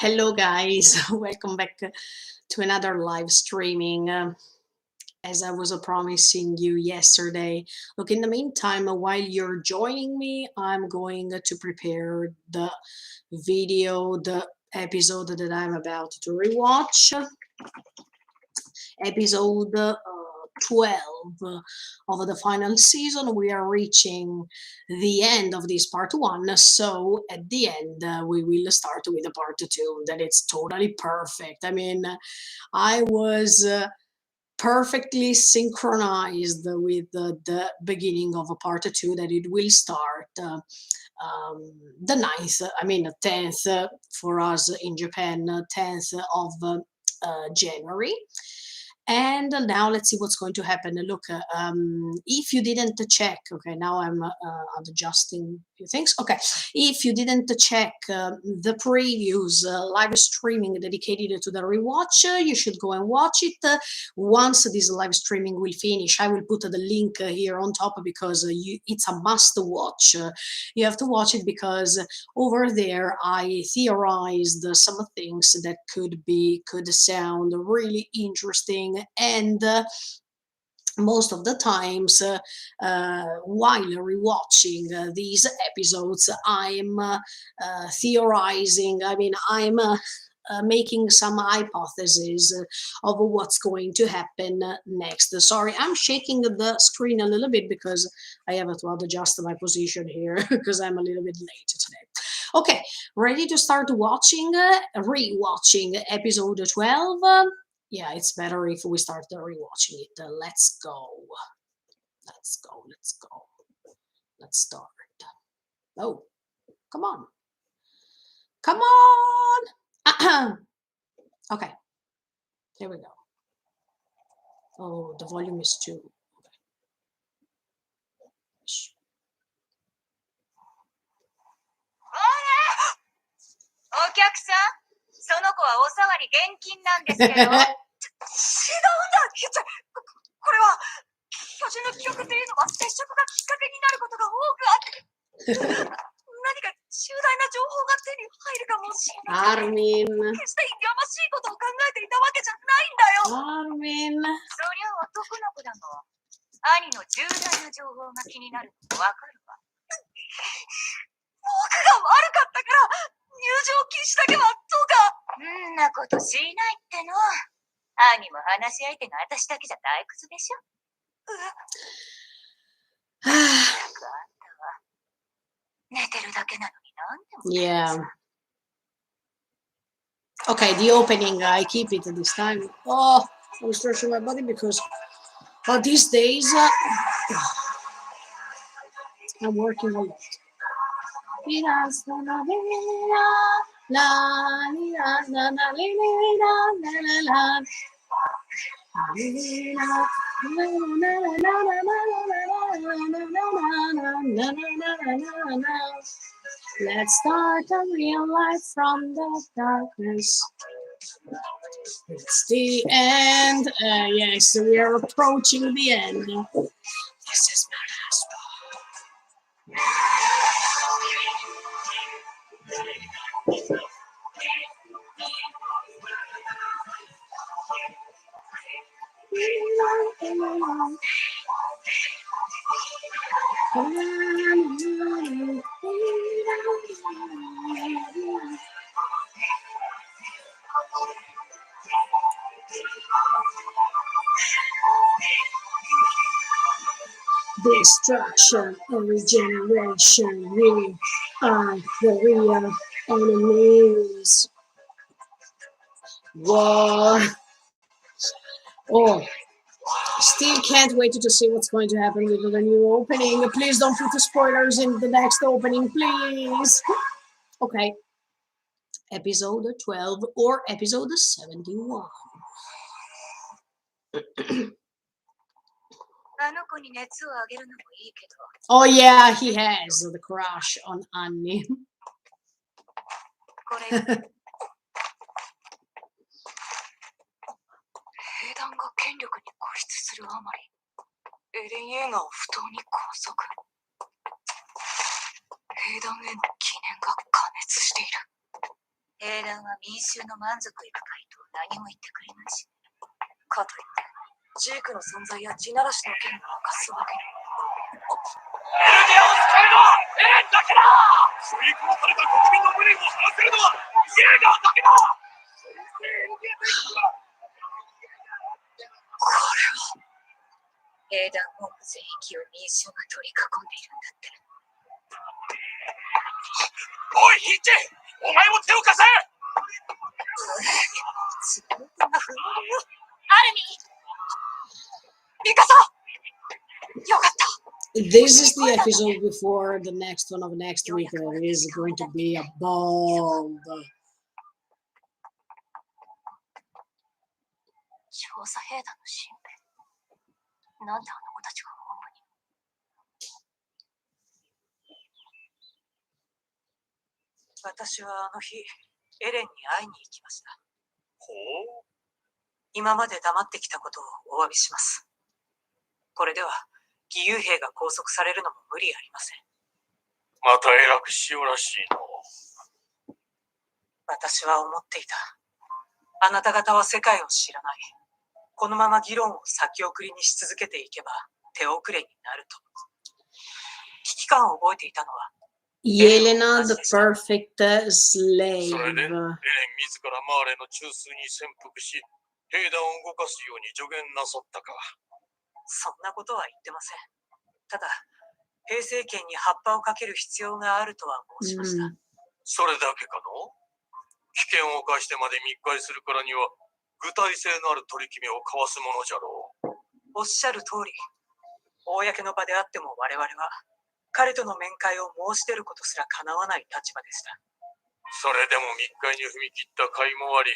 Hello, guys. Welcome back to another live streaming. As I was promising you yesterday. Look, in the meantime, while you're joining me, I'm going to prepare the video, the episode that I'm about to rewatch. Episode 12 of the final season. We are reaching the end of this part one, so at the end we will start with the part two. That it's totally perfect. I mean, I was perfectly synchronized with the beginning of part two, that it will start the 9th, I mean 10th for us in Japan, 10th of January. And now let's see what's going to happen. Look, if you didn't check, okay, now I'm adjusting a few things. Okay, if you didn't check the previous live streaming dedicated to the rewatch, you should go and watch it. Once this live streaming will finish, I will put the link here on top, because it's a must watch. You have to watch it because over there I theorized some things that could sound really interesting, and most of the times while rewatching these episodes, I'm theorizing. I mean, I'm making some hypotheses of what's going to happen next. Sorry, I'm shaking the screen a little bit because I have to adjust my position here because I'm a little bit late today. Okay, ready to start watching, rewatching episode 12. Yeah, it's better if we start rewatching it. Let's go. Let's go. Let's go. Let's start. Oh, come on. Come on. Okay, here we go. Oh, the volume is too. Okay. お客さん、その子はおさわり現金なんですけど。違うんだ、これは巨人の記憶っていうのは接触がきっかけになることが多くあって、何か重大な情報が手に入るかもしれない。決してやましいことを考えていたわけじゃないんだよ。そりゃ男の子だもん。兄の重大な情報が気になるのわかるわ。僕が悪かったから入場禁止だけはどうか。んなことしないっての。兄も話し相手が私だけじゃ退屈でしょ。あんたは寝てるだけなのになんでも。Yeah. Okay, the opening, I keep it this time. Oh, I'm stretching my body because these days I'm working a lot. Let's start a real life from the darkness. It's the end. Yes, we are approaching the end. This is my last Destruction and regeneration, we are the real enemies. Whoa. Oh, still can't wait to see what's going to happen with the new opening. Please don't put the spoilers in the next opening, please. Okay. Episode 12 or episode 71. Oh yeah, he has the crush on Annie. 兵団が権力に固執するあまり、エレン・イェーガーを不当に拘束。兵団への疑念が過熱している。英断は民衆の満足いく回答を何も言ってくれないし、かといってジークの存在や地ならしの件を明かすわけに。エルディアを使えるのはエレンだけだ。吸い込まされた国民の無念を晴らせるのはイエーガーだけだ。これは英断本部全域を民衆が取り囲んでいるんだって。おいヒッチ、お前も手を貸せ。自分が不毛よ。アルミミカサ、よかった。This is the episode before the next one of next week. It is going to be a bomb. 調査兵団の新兵。なんであの子たちが本部に。私はあの日、エレンに会いに行きました。ほう。今まで黙ってきたことをお詫びします。これでは、義勇兵が拘束されるのも無理ありません。また偉くしようらしいの。私は思っていた。あなた方は世界を知らない。このまま議論を先送りにし続けていけば手遅れになると。危機感を覚えていたのはYelena, the perfect slave. それでエレン自らマーレの中枢に潜伏し、兵団を動かすように助言なさったか。そんなことは言ってません。ただ、兵政権に葉っぱをかける必要があるとは申しました。それだけかの？危険を冒してまで密会するからには、具体性のある取り決めを交わすものじゃろう。おっしゃる通り、公の場であっても我々は、彼との面会を申し出ることすら叶わない立場でした。それでも密会に踏み切った甲斐もあり、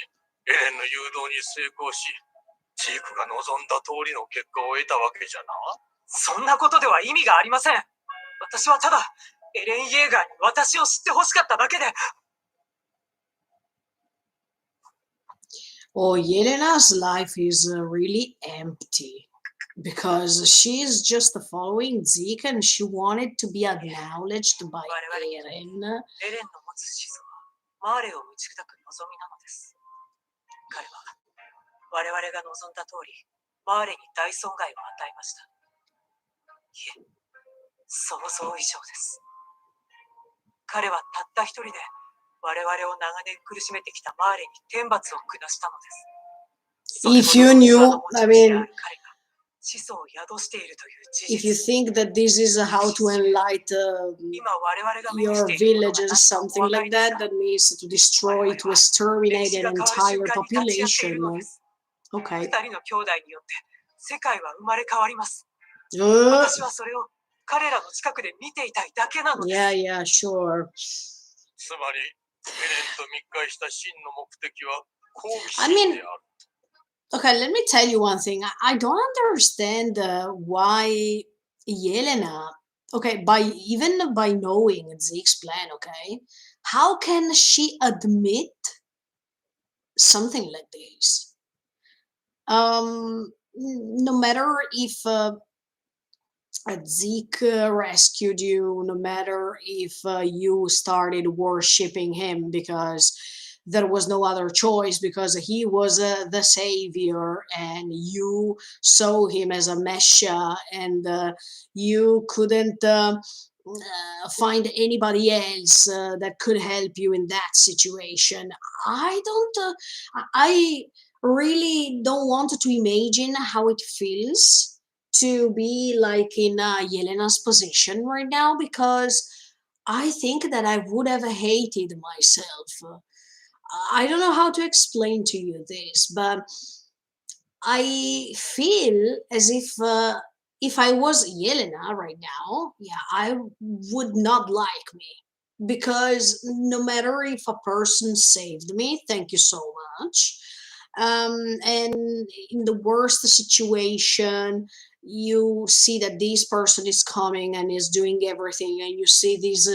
エレンの誘導に成功し、ジークが望んだ通りの結果を得たわけじゃな。そんなことでは意味がありません。私はただ、エレン・イェーガーに私を知ってほしかっただけで。Oh, Yelena's life is really empty because she is just following Zeke and she wanted to be acknowledged by Eren. エレンの持つ思想はマーレを打ち砕く望みなのです。彼は我々が望んだ通り、マーレに大損害を与えました。いえ、想像以上です。彼はたった一人で我々を長年苦しめてきたマーレに天罰を下したのです。If you knew, I mean, 始祖を宿しているという事 if you 実。 think that this is how to enlighten 今我々が目にし your ているものが village or 何かお something 分か like りですか？ that, that means to destroy, to exterminate 歴史 an が変わる瞬 entire 間に立ち会っているの population. です。 Okay. 二人の兄弟によって世界は生まれ変わります。 Uh, 私はそれを彼らの近くで見ていたいだけなのです。 yeah, yeah, sure. つまり、エレンと密会した真の目的は抗議 I 心 mean, である。 okay, let me tell you one thing. I don't understand why Yelena, okay, even by knowing Zeke's plan, okay, how can she admit something like this? No matter if Zeke rescued you, no matter if you started worshipping him because there was no other choice, because he was the savior and you saw him as a Messiah, and you couldn't find anybody else that could help you in that situation. I really don't want to imagine how it feels to be like in Yelena's position right now, because I think that I would have hated myself. I don't know how to explain to you this, but I feel as if I was Yelena right now, yeah, I would not like me, because no matter if a person saved me, thank you so much. And in the worst situation, you see that this person is coming and is doing everything, and you see this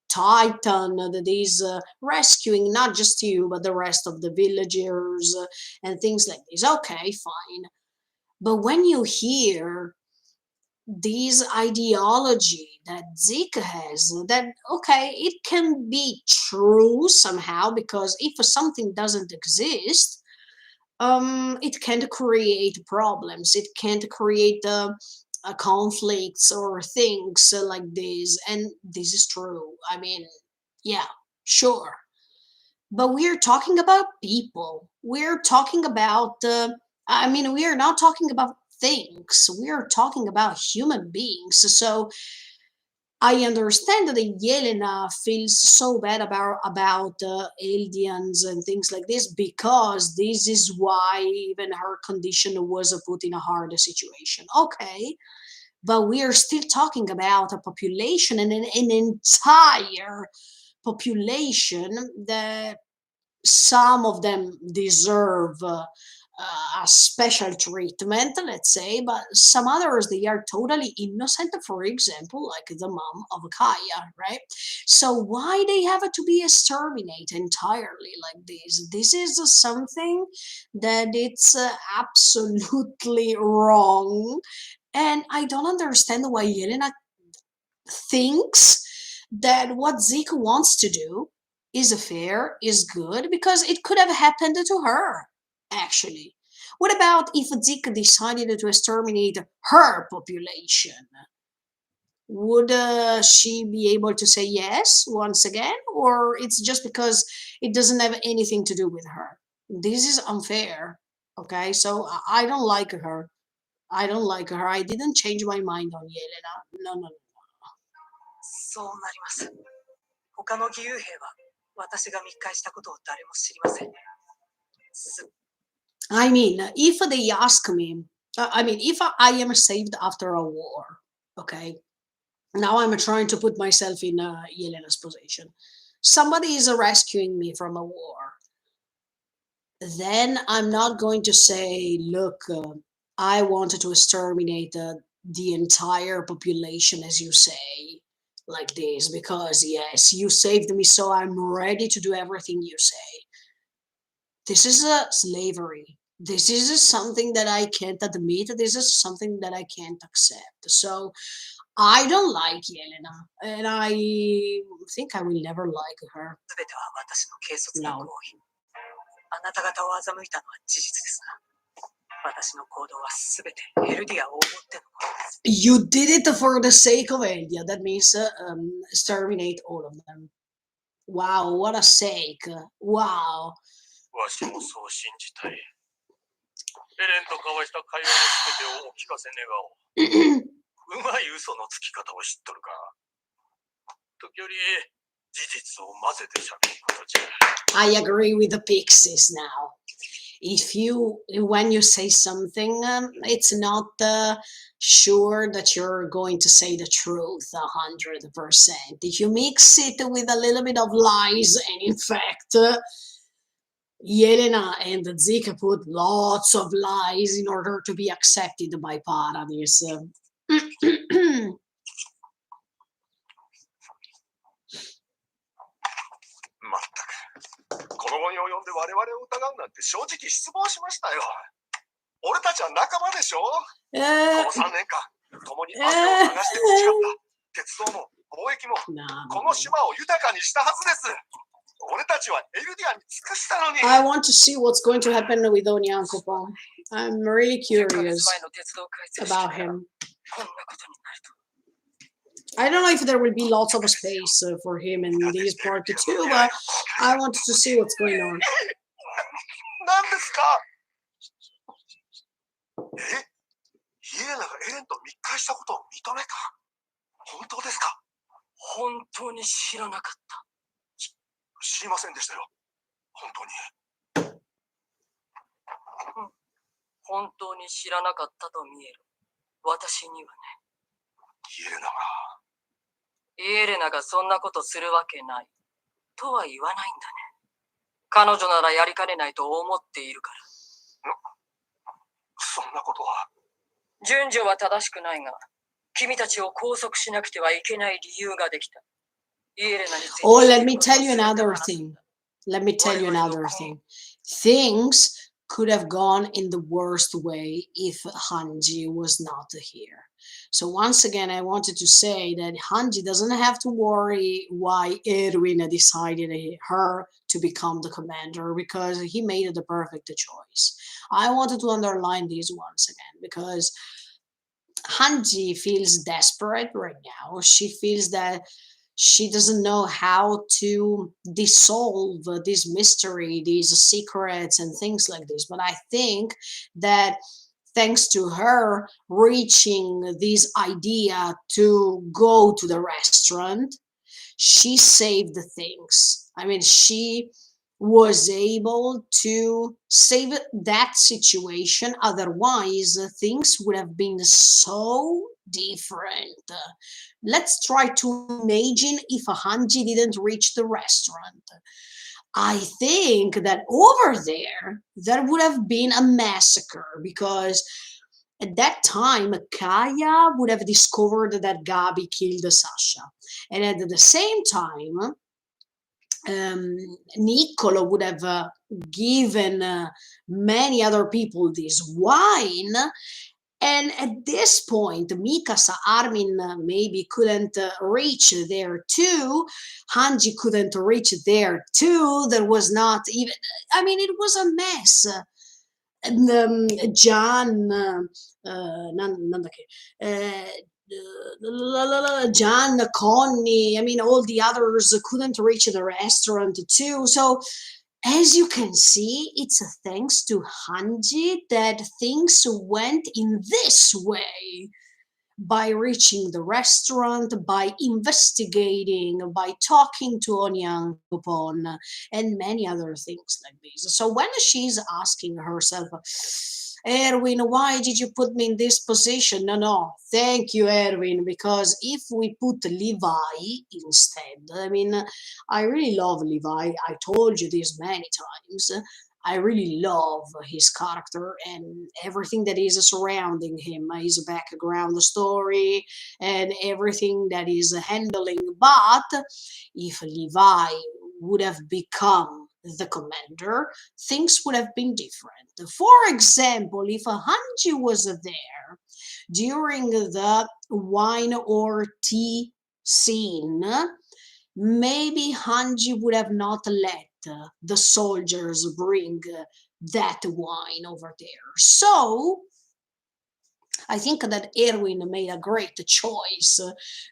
titan that is rescuing not just you but the rest of the villagers and things like this. Okay, fine. But when you hear this ideology that Zeke has, that okay, it can be true somehow, because if something doesn't exist, it can't create problems, it can't create conflicts or things like this, and this is true. I mean, yeah, sure, but we're talking about people, we're talking about I mean, we are not talking about things, we are talking about human beings. So I understand that Yelena feels so bad about aliens and things like this, because this is why even her condition was put in a hard situation. Okay, but we are still talking about a population, and an entire population that some of them deserve a special treatment, let's say, but some others, they are totally innocent. For example, like the mom of Kaya, right? So why they have to be exterminated entirely like this? This is something that it's absolutely wrong, and I don't understand why Yelena thinks that what Zeke wants to do is fair, is good, because it could have happened to her, actually. What about if Zeke decided to exterminate her population? Would she be able to say yes once again? Or it's just because it doesn't have anything to do with her? This is unfair. Okay, so I don't like her. I don't like her. I didn't change my mind on Yelena. No, no, no. そうなります。他の義勇兵は私が密会したことを誰も知りません。I mean, if they ask me, I mean, if I am saved after a war, okay, now I'm trying to put myself in Yelena's position. Somebody is rescuing me from a war. Then I'm not going to say, look, I wanted to exterminate the entire population, as you say, like this, because yes, you saved me, so I'm ready to do everything you say. This is a slavery. This is something that I can't admit. This is something that I can't accept. So I don't like Yelena, and I think I will never like her. すべては私の軽率な No. 行為。あなた方を欺いたのは事実ですが、私の行動はすべてエルディアを思ってのものです。You did it for the sake of India. That means exterminate all of them. Wow, what a sake. Wow. わしもそう信じたい。エレンと交わした会話のすべてをお聞かせ願おう。うまい嘘のつき方を知っとるか。時折事実を混ぜてしゃべることじゃ。I agree with the pixies now. When you say something, it's not sure that you're going to say the truth 100%. If you mix it with a little bit of lies, and in fact, Yelena and Zika put lots of lies in order to be accepted by Paradis. まったく、この後に及んで我々を疑うなんて正直失望しましたよ。俺たちは仲間でしょ。この3年間、共に汗を流して培った鉄道も貿易も、この島を豊かにしたはずです。俺たちはエルディアに尽くしたのに。I want to see what's going to happen with Onyankopon. I'm really curious about him. I don't know if there will be lots of space for him in this part 2, but I wanted to see what's going on. 何ですか？イエレナがエレンと密会したことを認めた。本当ですか？本当に知らなかった。知りませんでしたよ。本当に。本当に知らなかったと見える。私にはね。イエレナがそんなことするわけない。とは言わないんだね。彼女ならやりかねないと思っているから。そんなことは。順序は正しくないが、君たちを拘束しなくてはいけない理由ができた。Oh, let me tell you another thing. Let me tell you another thing. Things could have gone in the worst way if Hanji was not here. So once again, I wanted to say that Hanji doesn't have to worry why Erwin decided her to become the commander because he made the perfect choice. I wanted to underline this once again because Hanji feels desperate right now. She feels that she doesn't know how to dissolve this mystery, these secrets, and things like this. But I think that thanks to her reaching this idea to go to the restaurant, she saved the things. I mean, she was able to save that situation. Otherwise, things would have been so different. Let's try to imagine if Hanji didn't reach the restaurant. I think that over there would have been a massacre because at that time, Kaya would have discovered that Gabi killed Sasha. And at the same time, Niccolo would have given many other people this wine. And at this point, Mikasa, Armin maybe couldn't reach there too. Hanji couldn't reach there too. There was not even, I mean, it was a mess. And John, John, Connie, I mean, all the others couldn't reach the restaurant too. So, as you can see, it's thanks to Hanji that things went in this way by reaching the restaurant, by investigating, by talking to Onyankopon, and many other things like this. So when she's asking herself, Erwin, why did you put me in this position? No, thank you, Erwin, because if we put Levi instead, I mean, I really love Levi. I told you this many times. I really love his character and everything that is surrounding him, his background story and everything that is handling. But if Levi would have become the commander, things would have been different. For example, if Hanji was there during the wine or tea scene, maybe Hanji would have not let the soldiers bring that wine over there. So I think that Erwin made a great choice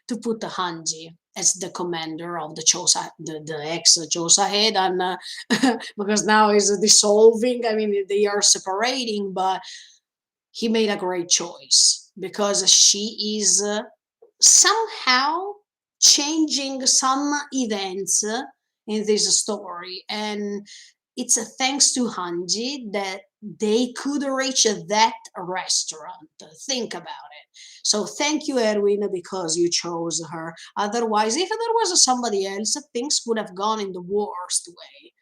to put Hanji as the commander of the Chosa, the ex Chosa Hedan, because now is dissolving. I mean, they are separating, but he made a great choice because she is somehow changing some events in this story, and it's thanks to Hanji that they could reach that restaurant. Think about it. So thank you, Erwin, because you chose her. Otherwise, if there was somebody else, things would have gone in the worst way.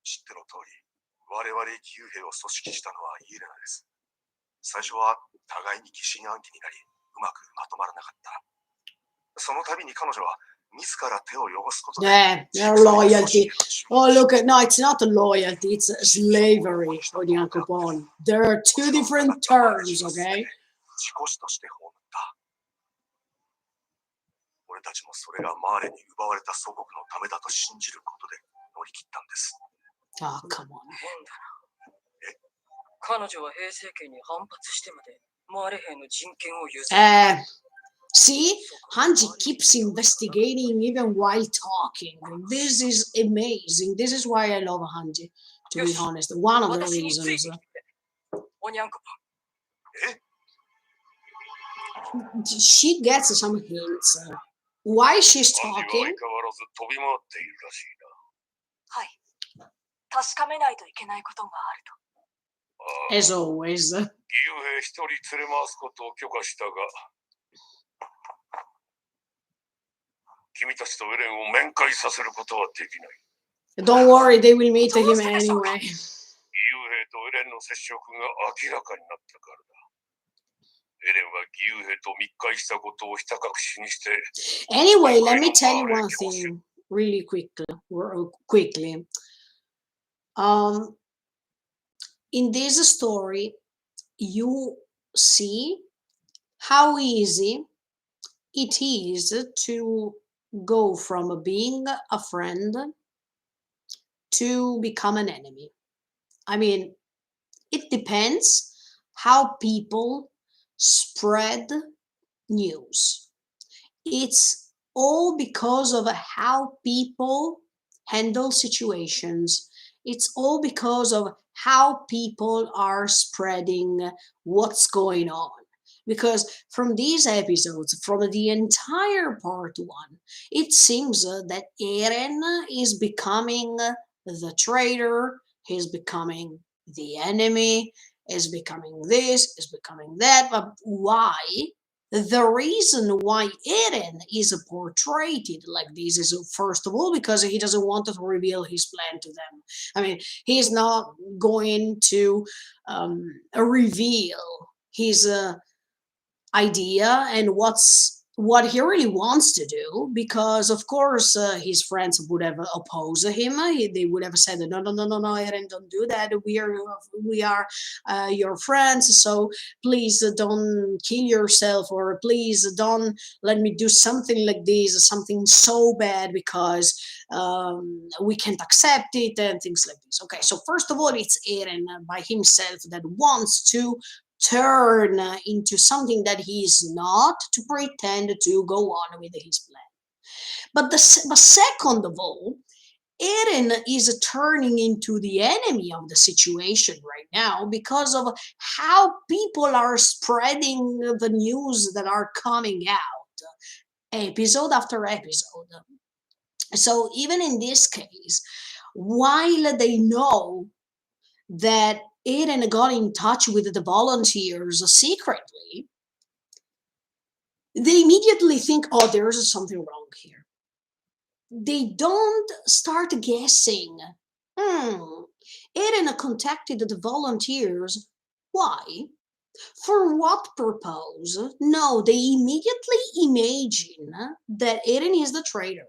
知っての通り、我々義勇兵を組織したのはイーレナです。最初は互いに疑心暗鬼になり、うまくまとまらなかった。その度に彼女は自ら手を汚すことで。Yeah, loyalty. Oh, look, no, it's not loyalty, it's slavery, Onyankopon. There are two different terms, okay? 自己死として葬った。俺たちもそれがマーレに奪われた祖国のためだと信じることで乗り切ったんです。Oh, come on. 彼女は平成権に反発してまでマーレ兵の人権を譲る。See, Hanji keeps investigating even while talking. This is amazing. This is why I love Hanji, to be honest. One of the reasons. She gets some hints. Why she's talking? はい。確かめないといけないことがあると。As always. 義勇兵一人連れ回すことを許可したが、君たちとエレンを面会させることはできない。Don't worry, they will meet him anyway. 義勇兵とエレンの接触が明らかになったからだ。エレンは義勇兵と密会したことをひた隠しにして。Anyway, let me tell you one thing really quickly. In this story, you see how easy it is to go from being a friend to become an enemy. I mean, it depends how people spread news. It's all because of how people handle situations. It's all because of how people are spreading what's going on. Because from these episodes, from the entire part one, it seems that Eren is becoming the traitor, he's becoming the enemy, is becoming this, is becoming that. But why? The reason why Eren is portrayed like this is, first of all, because he doesn't want to reveal his plan to them. I mean, he's not going to reveal his idea and what he really wants to do, because of course his friends would have opposed him. They would have said, no, no, no, no, no, Eren, don't do that. We are your friends, so please don't kill yourself, or please don't let me do something like this, something so bad, because we can't accept it, and things like this. Okay, so first of all, it's Eren by himself that wants to turn into something that he is not, to pretend to go on with his plan. But second of all, Eren is turning into the enemy of the situation right now because of how people are spreading the news that are coming out episode after episode. So even in this case, while they know that Eren got in touch with the volunteers secretly, they immediately think, oh, there's something wrong here. They don't start guessing. Eren contacted the volunteers. Why? For what purpose? No, they immediately imagine that Eren is the traitor.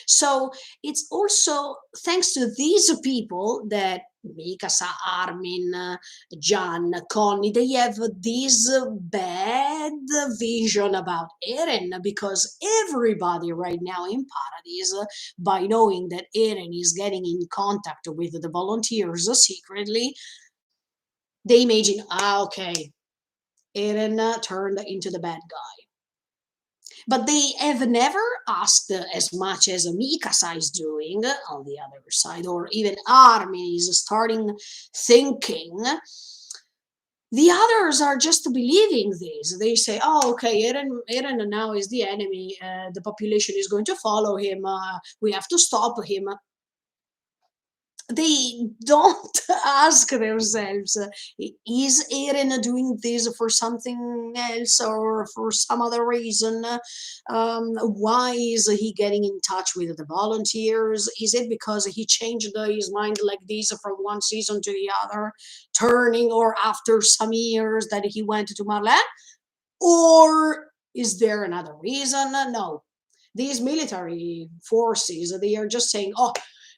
So it's also thanks to these people that Mikasa, Armin, Jan, Connie, they have this bad vision about Eren, because everybody right now in Paradise, by knowing that Eren is getting in contact with the volunteers secretly, they imagine, okay, Eren turned into the bad guy. But they have never asked as much as Mikasa is doing on the other side, or even Armin is starting thinking. The others are just believing this. They say, oh, okay, Eren now is the enemy. The population is going to follow him. We have to stop him. They don't ask themselves, is Eren doing this for something else or for some other reason? Why is he getting in touch with the volunteers? Is it because he changed his mind like this from one season to the other, turning, or after some years that he went to Marlene? Or is there another reason? No. These military forces, they are just saying, oh,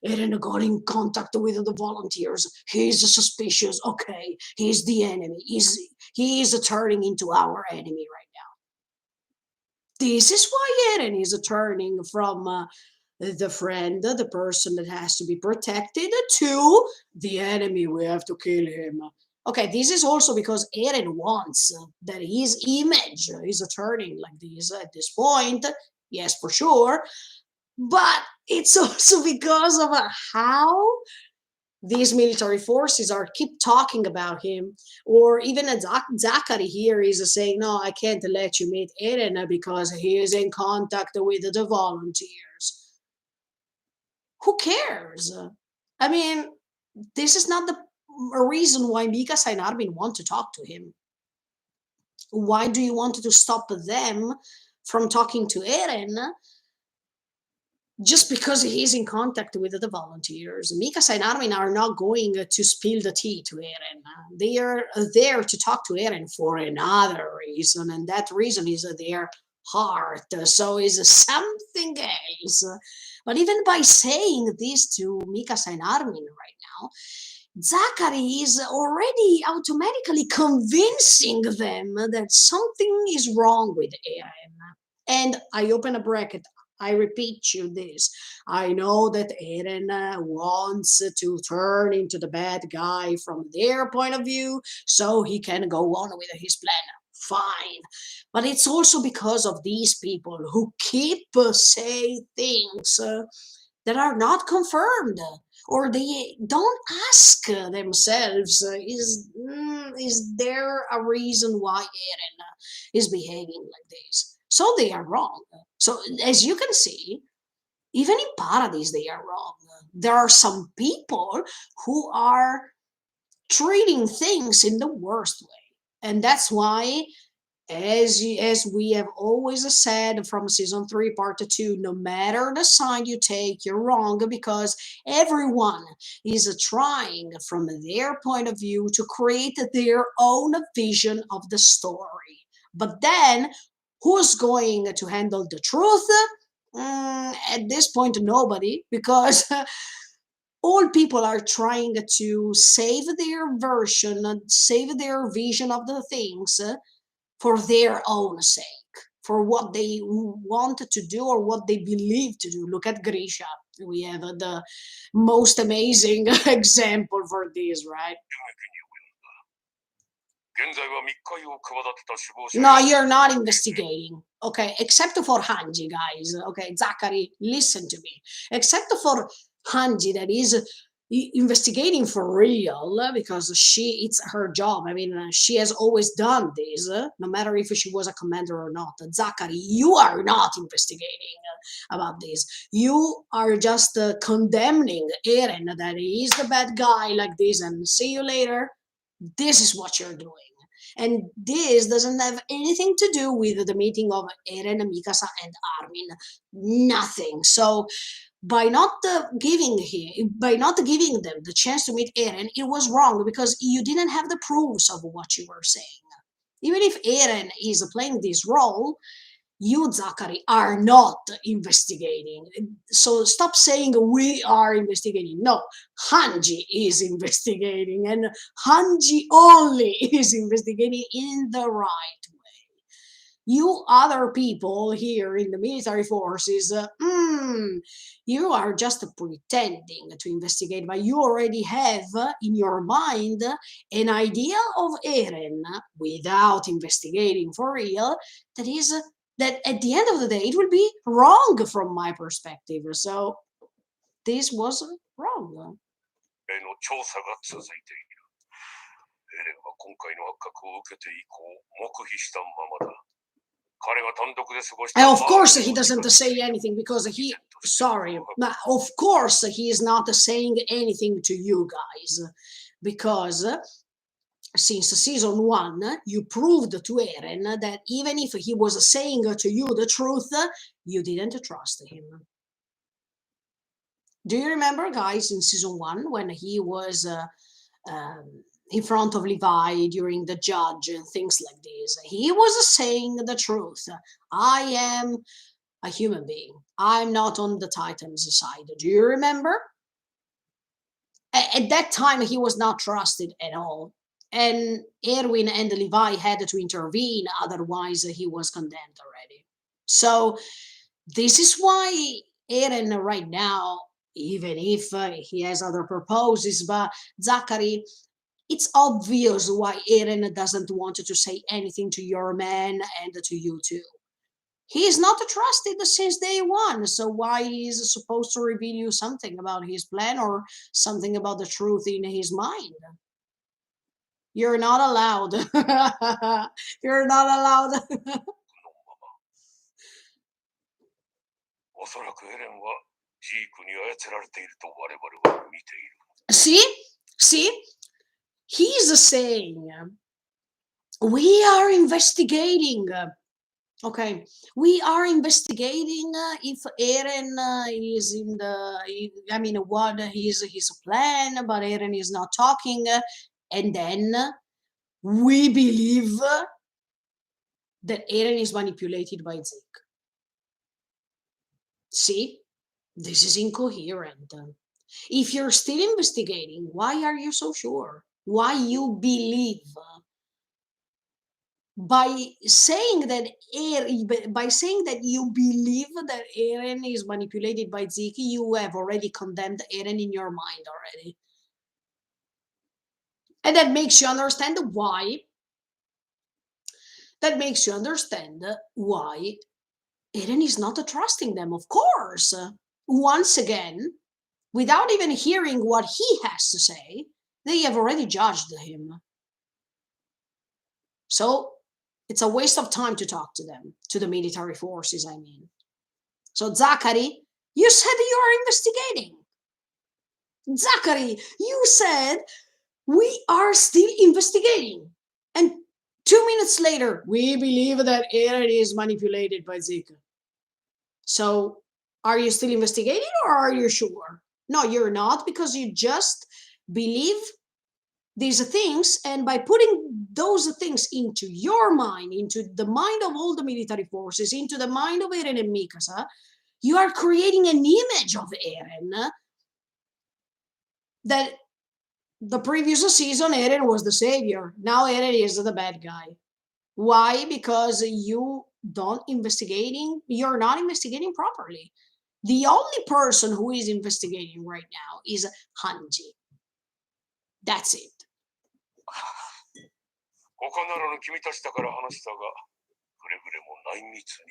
Eren got in contact with the volunteers. He's suspicious. Okay, he's the enemy. He is turning into our enemy right now. This is why Eren is turning from the friend, the person that has to be protected, to the enemy. We have to kill him. Okay, this is also because Eren wants that his image is turning like this at this point. Yes, for sure. But it's also because of how these military forces are keep talking about him, or even Zachary here is saying, no, I can't let you meet Eren because he is in contact with the volunteers. Who cares? I mean, this is not the reason why Mikasa and Armin want to talk to him. Why do you want to stop them from talking to Eren? Just because he's in contact with the volunteers. Mikasa and Armin are not going to spill the tea to Eren. They are there to talk to Eren for another reason, and that reason is their heart. So is something else. But even by saying this to Mikasa and Armin right now, Zachary is already automatically convincing them that something is wrong with Eren. And I open a bracket. I repeat you this. I know that Eren wants to turn into the bad guy from their point of view so he can go on with his plan. Fine. But it's also because of these people who keep say things that are not confirmed, or they don't ask themselves, is there a reason why Eren is behaving like this? So they are wrong. So as you can see, even in Paradise they are wrong. There are some people who are treating things in the worst way, and that's why, as we have always said from season 3 part 2, no matter the side you take, you're wrong, because everyone is trying from their point of view to create their own vision of the story. But then who's going to handle the truth? At this point, nobody, because all people are trying to save their version, save their vision of the things for their own sake, for what they want to do or what they believe to do. Look at Grisha. We have the most amazing example for this, right? No, you're not investigating. Okay, except for Hanji, guys. Okay, Zachary, listen to me. Except for Hanji, that is investigating for real, because it's her job. I mean, she has always done this, no matter if she was a commander or not. Zachary, you are not investigating about this. You are just condemning Eren that he is the bad guy like this, and see you later. This is what you're doing. And this doesn't have anything to do with the meeting of Eren, Mikasa, and Armin. Nothing. So by not by not giving them the chance to meet Eren, it was wrong because you didn't have the proofs of what you were saying. Even if Eren is playing this role, you, Zachary, are not investigating. So stop saying we are investigating. No, Hanji is investigating, and Hanji only is investigating in the right way. You other people here in the military forces, you are just pretending to investigate, but you already have in your mind an idea of Eren without investigating for real, that is that at the end of the day it will be wrong from my perspective. So this was wrong. And of course he doesn't say anything because of course he is not saying anything to you guys, because since season 1 you proved to Eren that even if he was saying to you the truth, you didn't trust him. Do you remember, guys, in season 1 when he was in front of Levi during the judge and things like this? He was saying the truth. I am a human being. I'm not on the Titans' side. Do you remember? At that time, he was not trusted at all. And Erwin and Levi had to intervene, otherwise he was condemned already. So this is why Eren right now, even if he has other purposes, but Zachary, it's obvious why Eren doesn't want to say anything to your man and to you too. He is not trusted since day 1, so why he is supposed to reveal you something about his plan or something about the truth in his mind? You're not allowed. You're not allowed. See, he's saying we are investigating. Okay, we are investigating if Eren is in the. I mean, what is his plan? But Eren is not talking, and then we believe that Eren is manipulated by Zeke. See, this is incoherent. If you're still investigating, why are you so sure? Why you believe? By saying that you believe that Eren is manipulated by Ziki, you have already condemned Eren in your mind already. And that makes you understand why. That makes you understand why Eren is not trusting them, of course. Once again, without even hearing what he has to say, they have already judged him. So it's a waste of time to talk to them, to the military forces, I mean. So Zachary, you said you are investigating. Zachary, you said we are still investigating. And 2 minutes later, we believe that Eren is manipulated by Zika. So are you still investigating or are you sure? No, you're not, because you just believe these things, and by putting those things into your mind, into the mind of all the military forces, into the mind of Eren and Mikasa, you are creating an image of Eren that the previous season Eren was the savior. Now Eren is the bad guy. Why? Because you're not investigating properly. The only person who is investigating right now is Hanji. That's it.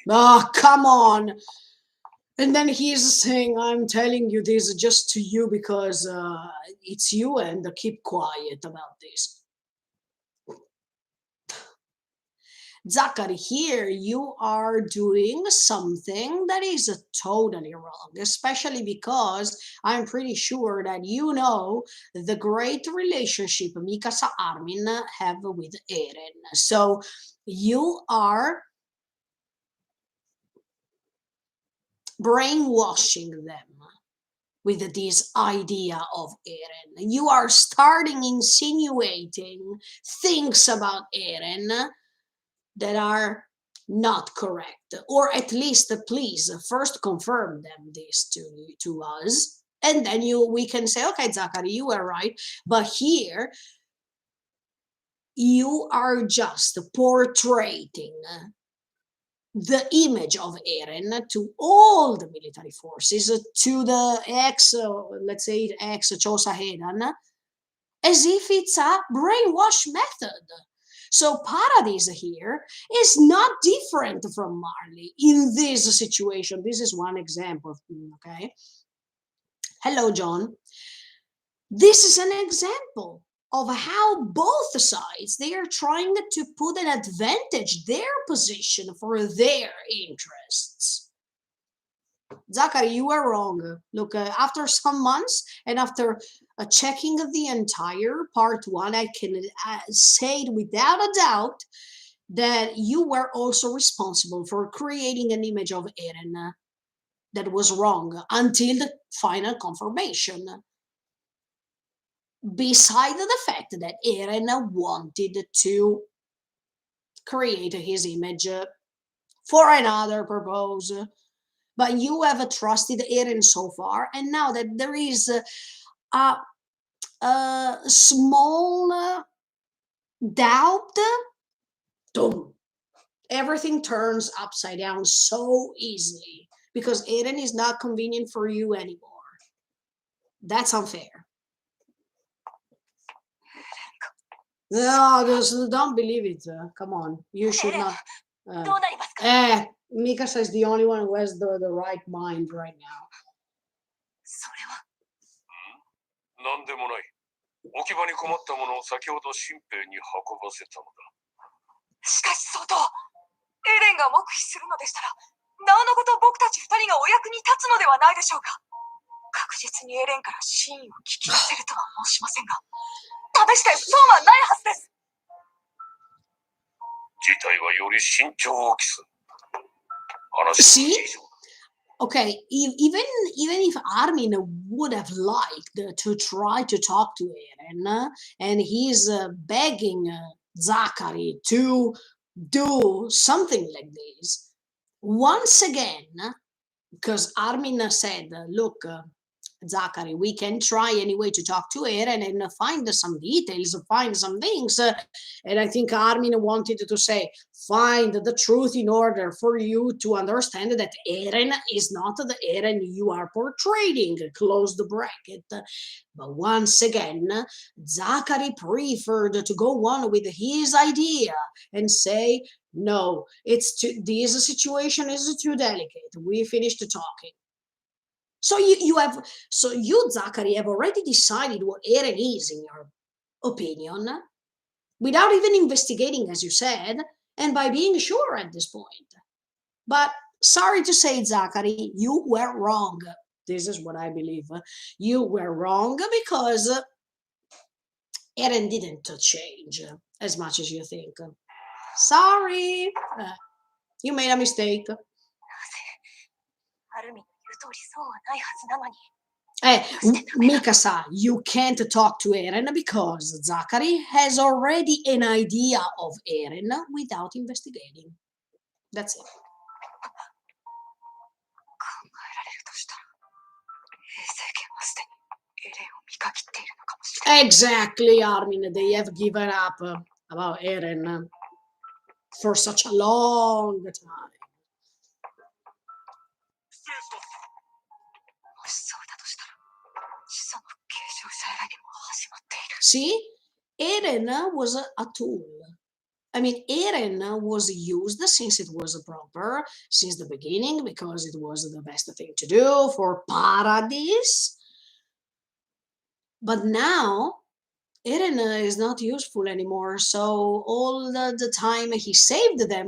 Oh, come on. And then he's saying, I'm telling you this just to you because it's you, and keep quiet about this. Zachary, here you are doing something that is totally wrong, especially because I'm pretty sure that you know the great relationship Mikasa Armin have with Eren. So you are brainwashing them with this idea of Eren. You are starting insinuating things about Eren that are not correct, or at least please first confirm them this to us, and then we can say, okay, Zachary, you were right, but here you are just portraying the image of Eren to all the military forces, to the let's say ex-Chosa Hedan, as if it's a brainwash method. So Paradise here is not different from Marley in this situation. This is one example, okay? Hello, John. This is an example of how both sides, they are trying to put an advantage, their position for their interests. Zachary, you were wrong. Look, after some months and after checking the entire part 1, I can say without a doubt that you were also responsible for creating an image of Eren that was wrong until the final confirmation. Beside the fact that Eren wanted to create his image for another purpose. But you have trusted Eren so far, and now that there is a small doubt, boom, everything turns upside down so easily because Eren is not convenient for you anymore. That's unfair. No, don't believe it. Come on, you should not. Mikasa is the only one who has the right mind right now. なんでもない。置き場に困ったものを先ほど新兵に運ばせたのだ。しかし相当、エレンが黙秘するのでしたら、なおのこと僕たち二人がお役に立つのではないでしょうか。確実にエレンから真意を聞き出せるとは申しませんが、試してそうはないはずです。事態はより慎重を期す。話は以上。Okay, even if Armin would have liked to try to talk to Eren, and he's begging Zachary to do something like this, once again, because Armin said, look, Zachary, we can try anyway to talk to Eren and find some details, find some things. And I think Armin wanted to say, find the truth in order for you to understand that Eren is not the Eren you are portraying, close the bracket. But once again, Zachary preferred to go on with his idea and say, no, this situation is too delicate. We finished talking. So you, Zachary, have already decided what Eren is, in your opinion, without even investigating, as you said, and by being sure at this point. But sorry to say, Zachary, you were wrong. This is what I believe. You were wrong because Eren didn't change as much as you think. Sorry, you made a mistake. Mikasa, you can't talk to Eren because Zachary has already an idea of Eren without investigating. That's it. Exactly, Armin. They have given up about Eren for such a long time. See, Eren was a tool. I mean, Eren was used since it was proper, since the beginning, because it was the best thing to do for Paradise. But now, Eren is not useful anymore, so all the time he saved them,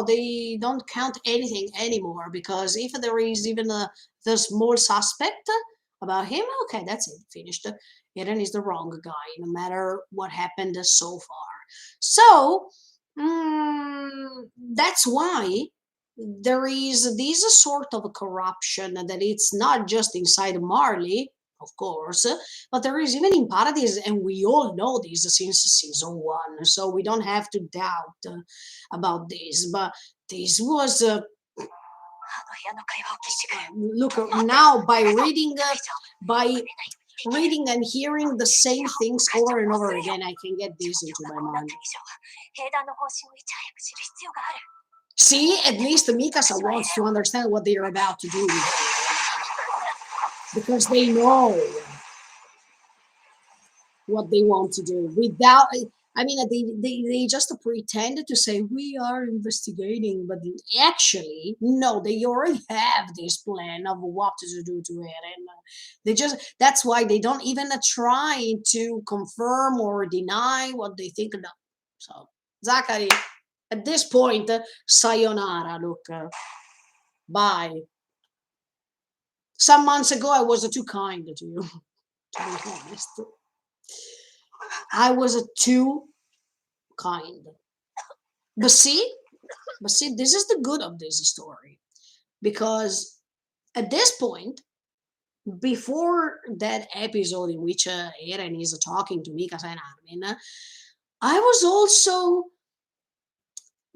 they don't count anything anymore, because if there is even the small suspect about him, okay, that's it, finished. Eren is the wrong guy, no matter what happened so far. So, that's why there is this sort of corruption that it's not just inside Marley, of course, but there is even in Paradise, and we all know this since season 1, so we don't have to doubt about this. But this was look now by reading and hearing the same things over and over again, I can get this into my mind. See, at least Mikasa wants to understand what they're about to do, because they know what they want to do. Without, I mean, they just pretend to say we are investigating, but actually, no, they already have this plan of what to do to Eren. That's why they don't even try to confirm or deny what they think. No. So, Zachary, at this point, sayonara, look, bye. Some months ago, I was too kind to you, to be honest. I was too kind. But see, this is the good of this story. Because at this point, before that episode in which Eren is talking to Mikasa and Armin, I was also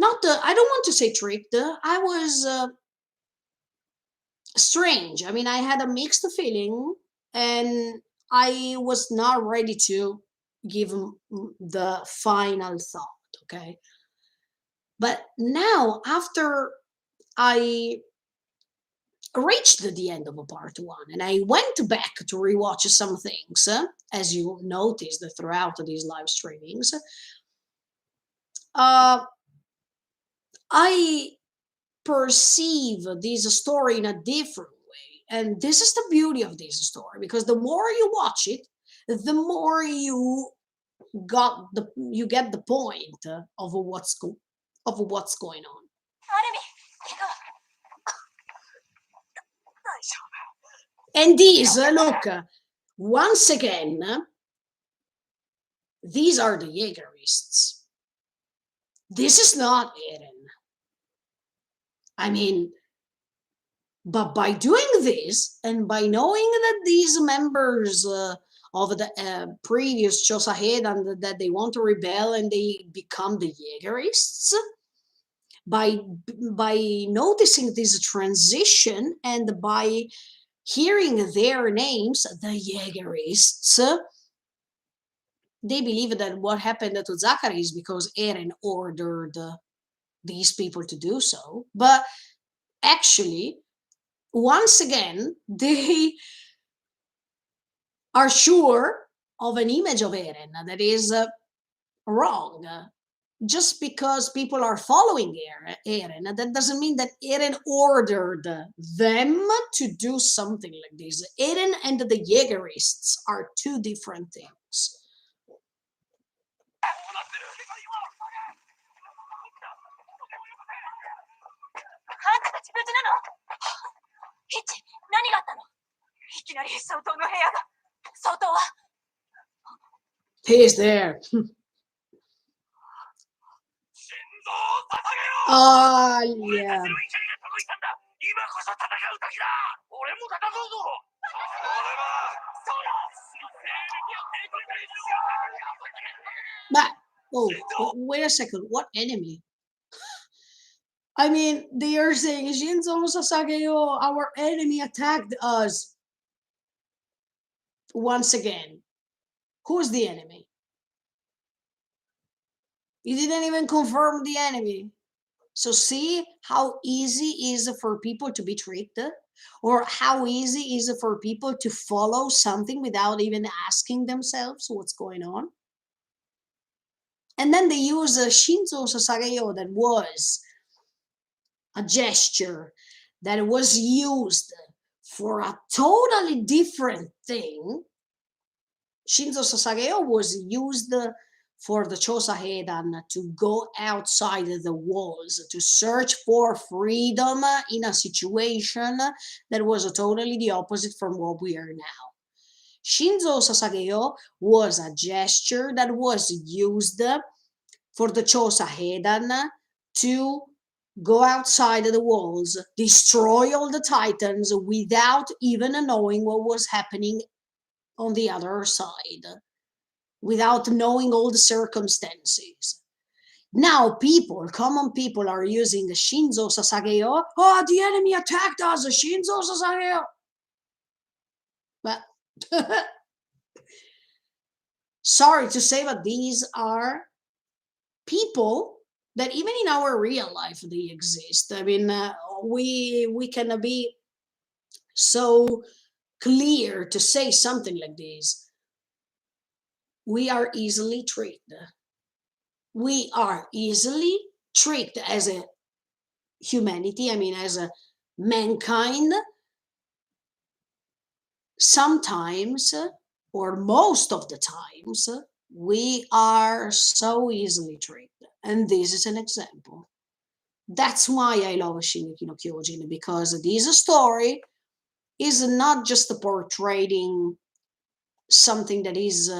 I don't want to say tricked, I was strange. I mean, I had a mixed feeling, and I was not ready to give the final thought, okay? But now, after I reached the end of part 1 and I went back to rewatch some things, as you noticed throughout these live streamings, I perceive this story in a different way. And this is the beauty of this story, because the more you watch it, the more you get the point of what's going on. And these, look, once again, these are the Jaegerists. This is not Eren. I mean, but by doing this, and by knowing that these members of the previous Chosahedan, that they want to rebel and they become the Jaegerists, by noticing this transition, and by hearing their names, the Jaegerists, they believe that what happened to Zachary is because Eren ordered these people to do so. But actually, once again, they are sure of an image of Eren that is wrong. Just because people are following Eren, that doesn't mean that Eren ordered them to do something like this. Eren and the Jaegerists are two different things. He's there. Oh, yeah. But, oh, wait a second. What enemy? I mean, they are saying, Shinzo Sasageyo, our enemy attacked us. Once again, who's the enemy? You didn't even confirm the enemy. So see how easy is for people to be tricked, or how easy is for people to follow something without even asking themselves what's going on. And then they use Shinzo Sasageyo, that was a gesture that was used for a totally different thing. Shinzo Sasageyo was used for the Chosahedan to go outside the walls, to search for freedom in a situation that was totally the opposite from what we are now. Shinzo Sasageyo was a gesture that was used for the Chosahedan to go outside the walls, destroy all the Titans without even knowing what was happening on the other side, without knowing all the circumstances. Now common people are using Shinzo Sasageyo. Oh, the enemy attacked us, Shinzo Sasageyo. But sorry to say, but these are people that even in our real life, they exist. I mean, we can be so clear to say something like this. We are easily tricked. We are easily tricked as a humanity, I mean, as a mankind. Sometimes, or most of the times, we are so easily tricked. And this is an example. That's why I love Shingeki no Kyojin, because this story is not just portraying something that is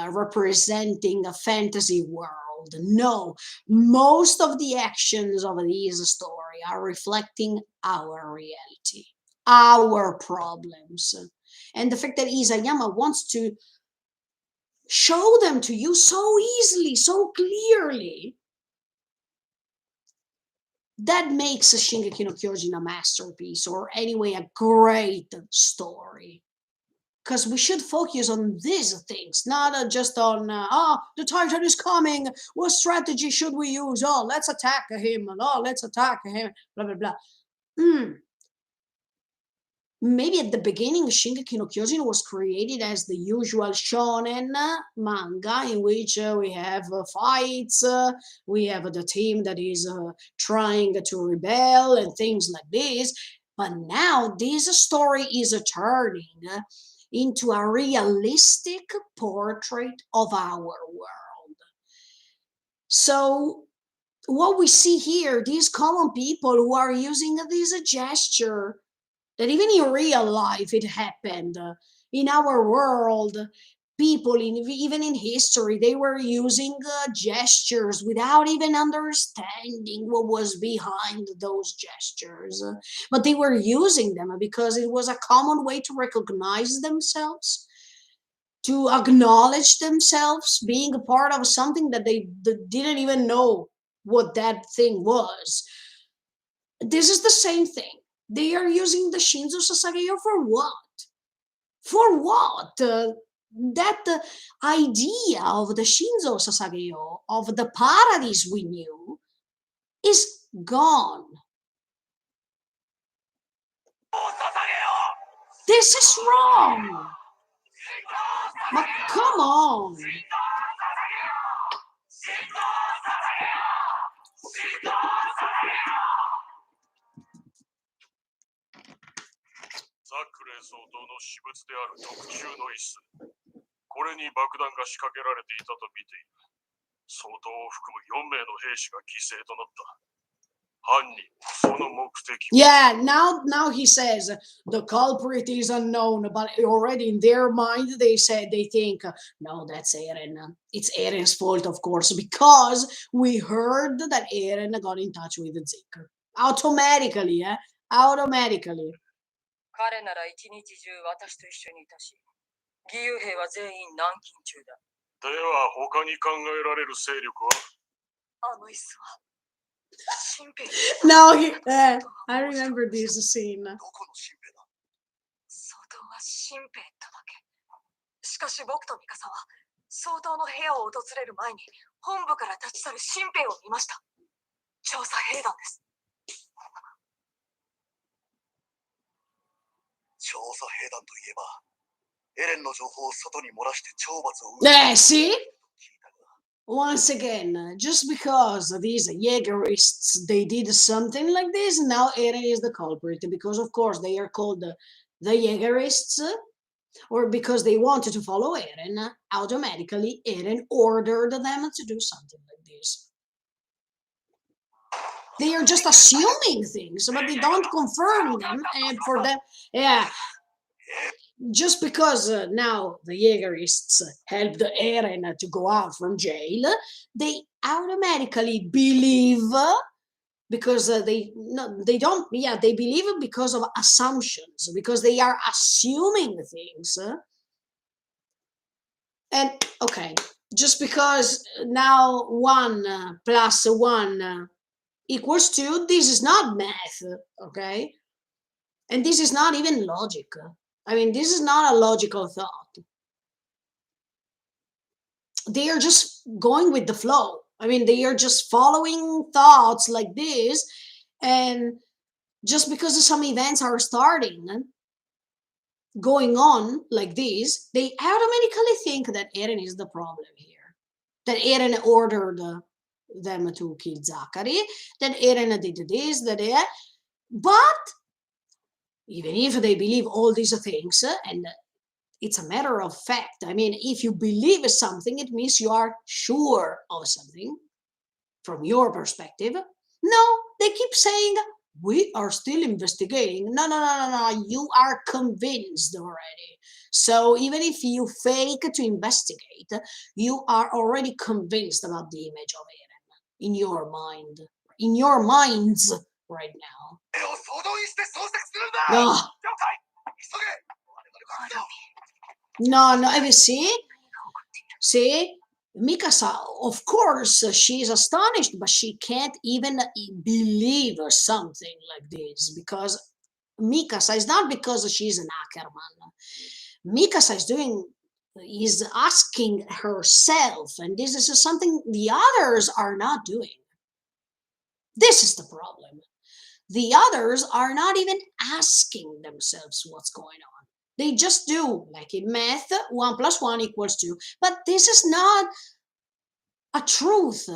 representing a fantasy world. No, most of the actions of this story are reflecting our reality, our problems. And the fact that Isayama wants to show them to you so easily, so clearly, that makes Shingeki no Kyojin a masterpiece, or anyway, a great story. Because we should focus on these things, not just on, the Titan is coming, what strategy should we use? Oh, let's attack him, let's attack him, blah, blah, blah. Maybe at the beginning, Shingeki no Kyojin was created as the usual shonen manga, in which we have fights, we have the team that is trying to rebel and things like this. But now this story is turning into a realistic portrait of our world. So what we see here, these common people who are using this gesture, that even in real life it happened in our world, people even in history, they were using gestures without even understanding what was behind those gestures, but they were using them because it was a common way to recognize themselves, to acknowledge themselves being a part of something that they didn't even know what that thing was. This is the same thing. They are using the Shinzo Sasageyo for what? For what? That idea of the Shinzo Sasageyo, of the paradise we knew, is gone. This is wrong. But come on. ザクレ総統の私物である特注の椅子。これに爆弾が仕掛けられていたと見ている。総統を含む4名の兵士が犠牲となった。犯人、その目的。Yeah, now he says the culprit is unknown, but already in their mind they think, no, that's Eren. It's Eren's fault, of course, because we heard that Eren got in touch with Zeke. Automatically, automatically. 彼なら一日中私と一緒にいたし、義勇兵は全員軟禁中だ。では他に考えられる勢力は？あの椅子は新兵。No, I remember this scene. どこの新兵だ？総統は新兵とだけ。しかし僕とミカサは総統の部屋を訪れる前に本部から立ち去る新兵を見ました。調査兵団です。調査兵団といえば、エレンの情報を外に漏らして懲罰を See? Once again, just because these Jaegerists, they did something like this, now Eren is the culprit, because of course they are called the Jaegerists, or because they wanted to follow Eren, automatically Eren ordered them to do something like this. They are just assuming things, but they don't confirm them, and for them, yeah, just because now the Jaegerists helped Eren to go out from jail, they automatically believe, because they believe because of assumptions, because they are assuming things. And okay, just because now 1 plus 1 equals 2, this is not math, okay? And this is not even logic. I mean, this is not a logical thought. They are just going with the flow. I mean, they are just following thoughts like this, and just because some events are going on like this, they automatically think that Eren is the problem here. That Eren ordered them to kill Zachary, that Eren did this, but even if they believe all these things, and it's a matter of fact, I mean, if you believe something, it means you are sure of something from your perspective. No, they keep saying, we are still investigating. No, you are convinced already. So even if you fake to investigate, you are already convinced about the image of Eren in your mind, in your minds right now. No, I mean, see, Mikasa, of course, she's astonished, but she can't even believe something like this, because Mikasa is not because she's an Ackerman. Mikasa is asking herself, and this is something the others are not doing. This is the problem. The others are not even asking themselves what's going on. They just do, like in math, 1 plus 1 equals 2. But this is not a truth.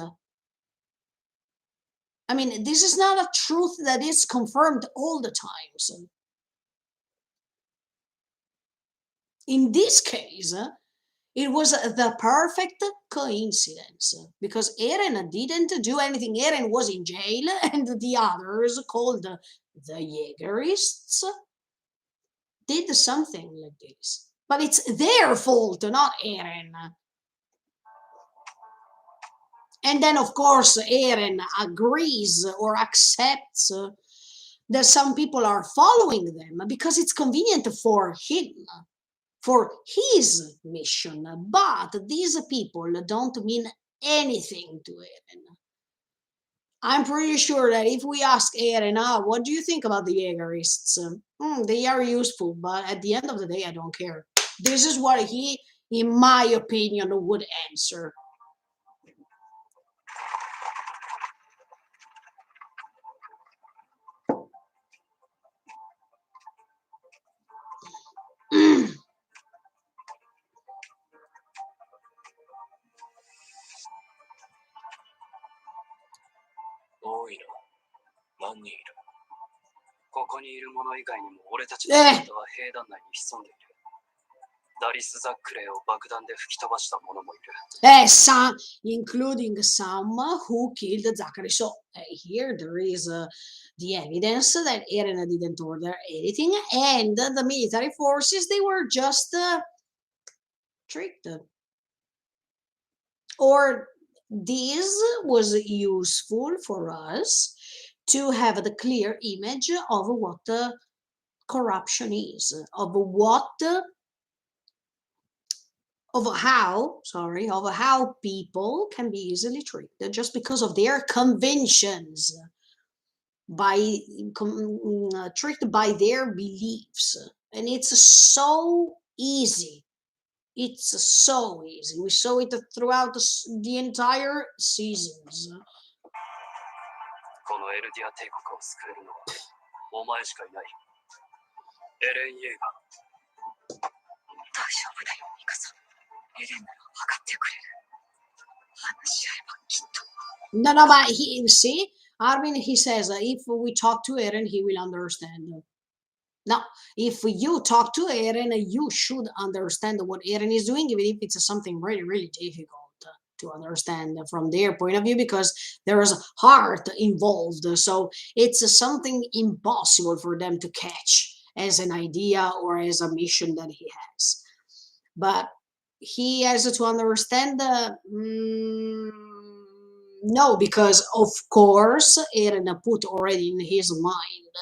I mean, this is not a truth that is confirmed all the times. In this case, it was the perfect coincidence, because Eren didn't do anything. Eren was in jail, and the others, called the Jaegerists, did something like this. But it's their fault, not Eren. And then, of course, Eren agrees or accepts that some people are following them because it's convenient for him, for his mission. But these people don't mean anything to Eren. I'm pretty sure that if we ask Eren, what do you think about the Jaegerists? They are useful, but at the end of the day, I don't care. This is what he, in my opinion, would answer. Some, including some who killed Zachary. So here there is the evidence that Eren didn't order anything, and the military forces, they were just tricked. Or this was useful for us to have the clear image of what corruption is, of how people can be easily tricked just because of their conventions, tricked by their beliefs. And it's so easy. It's so easy. We saw it throughout the entire seasons. このエルディア帝国を救えるのはお前しかいない。エレン・イェーガー。大丈夫だよ、ミカさん。エレンなら分かってくれる。話し合えばきっと。No, no, but see, Armin, he says if we talk to Eren, he will understand. Now, if you talk to Eren, you should understand what Eren is doing, even if it's something really, really difficult to understand from their point of view, because there is heart involved. So it's something impossible for them to catch as an idea or as a mission that he has. But he has to understand no, because of course Eren put already in his mind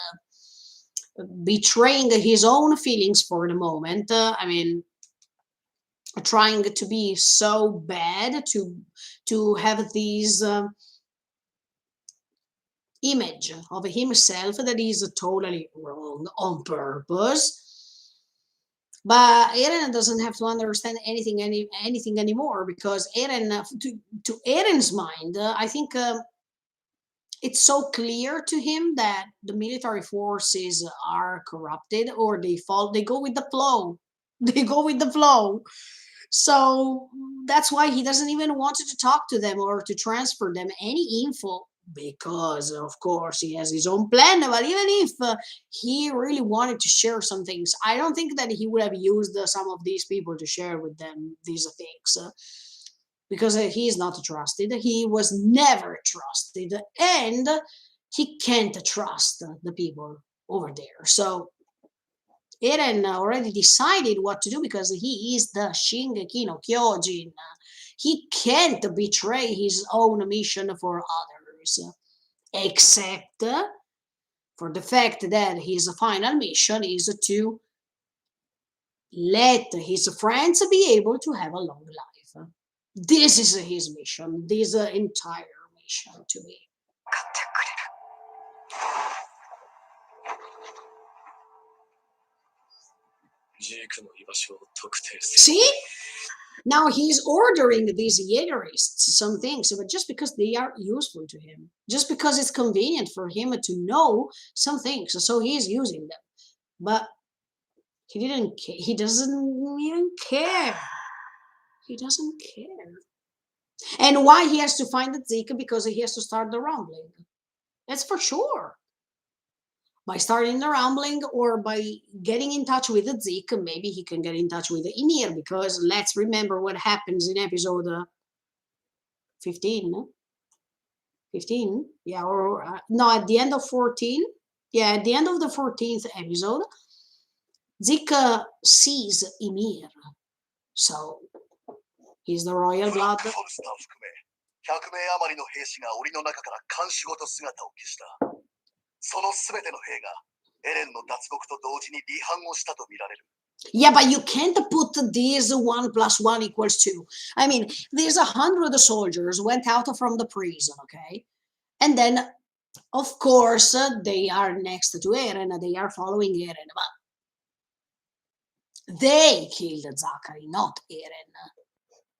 betraying his own feelings for the moment. I mean, trying to be so bad to have this image of himself that is totally wrong on purpose. But Eren doesn't have to understand anything anymore, because Eren, to Eren's mind, I think it's so clear to him that the military forces are corrupted, or they go with the flow. They go with the flow. So that's why he doesn't even want to talk to them or to transfer them any info, because of course he has his own plan. But even if he really wanted to share some things, I don't think that he would have used some of these people to share with them these things, because he is not trusted. He was never trusted, and he can't trust the people over there. So Eren already decided what to do, because he is the Shingeki no Kyojin. He can't betray his own mission for others, except for the fact that his final mission is to let his friends be able to have a long life. This is his mission, this entire mission to me. See? Now he's ordering these Jaegerists some things, but just because they are useful to him, just because it's convenient for him to know some things, so he's using them. But he didn't. He doesn't even care. He doesn't care. And why he has to find Zeke? Because he has to start the rumbling. That's for sure. By starting the rumbling, or by getting in touch with Zeke, maybe he can get in touch with Ymir, because let's remember what happens in episode 15. No? 15? Yeah, or no, at the end of 14. Yeah, at the end of the 14th episode, Zeke sees Ymir. So he's the royal blood. 100名余りの兵士が檻の中から看守ごと姿を消した。そのすべての兵がエレンの脱獄と同時に離反をしたと見られる。Yeah, but you can't put this 1 + 1 = 2. I mean, there's 100 soldiers went out from the prison, okay? And then, of course, they are next to Eren. They are following Eren, but they killed Zachary, not Eren.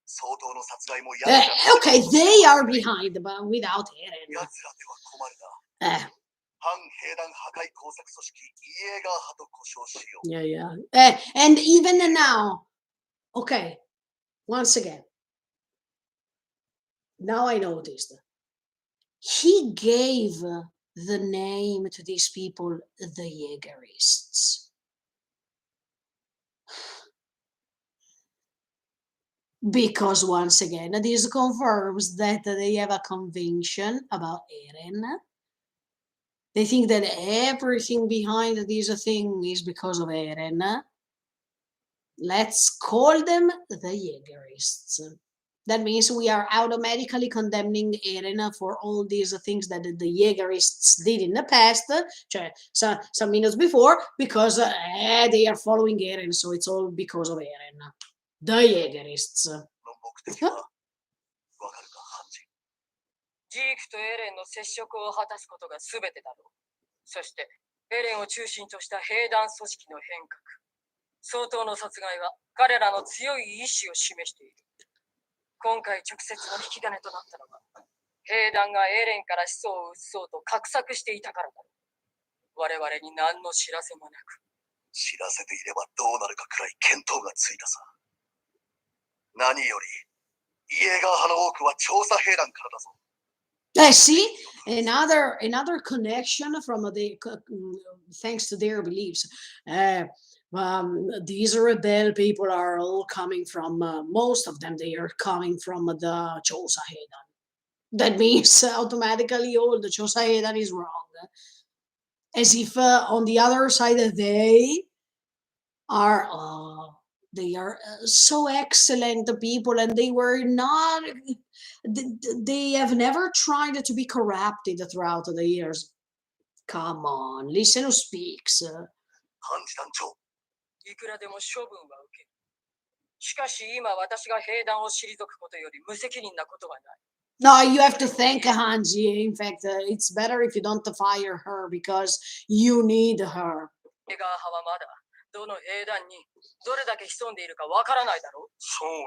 相当の殺害も奴らの Okay, they are behind, but without Eren. 奴らでは困るな。 Uh, 反兵団破壊工作組織イエーガー派と呼称しよう。 yeah. And even now, okay, once again, now I noticed. He gave the name to these people, the Jaegerists. Because once again, this confirms that they have a conviction about Eren. They think that everything behind this thing is because of Eren. Let's call them the Jaegerists. That means we are automatically condemning Eren for all these things that the Jaegerists did in the past, some minutes before, because they are following Eren, so it's all because of Eren. The Jaegerists. の目的はわかるか、ハンジ。ジークとエレンの接触を果たすことが全てだろう。そして、エレンを中心とした兵団組織の変革。相当の殺害は彼らの強い意志を示している。今回直接の引き金となったのは、兵団がエレンから始祖を移そうと画策していたからだろう。我々に何の知らせもなく。知らせていればどうなるかくらい見当がついたさ。何より、イエーガー派の多くは調査兵団からだぞ。See, another connection from the thanks to their beliefs. These rebel people are all coming from most of them. They are coming from the Chosa Heidan. That means automatically all the Chosa Heidan is wrong. As if on the other side they are so excellent people, and they were not. They have never tried to be corrupted throughout the years. Come on, listen who speaks. ハンジ団長、いくらでも処分は受ける。しかし今私が兵団を退くことより無責任なことはない。No, you have to thank Hanji. In fact, it's better if you don't fire her because you need her. エガー派はまだどの兵団にどれだけ潜んでいるかわからないだろう。そうだ。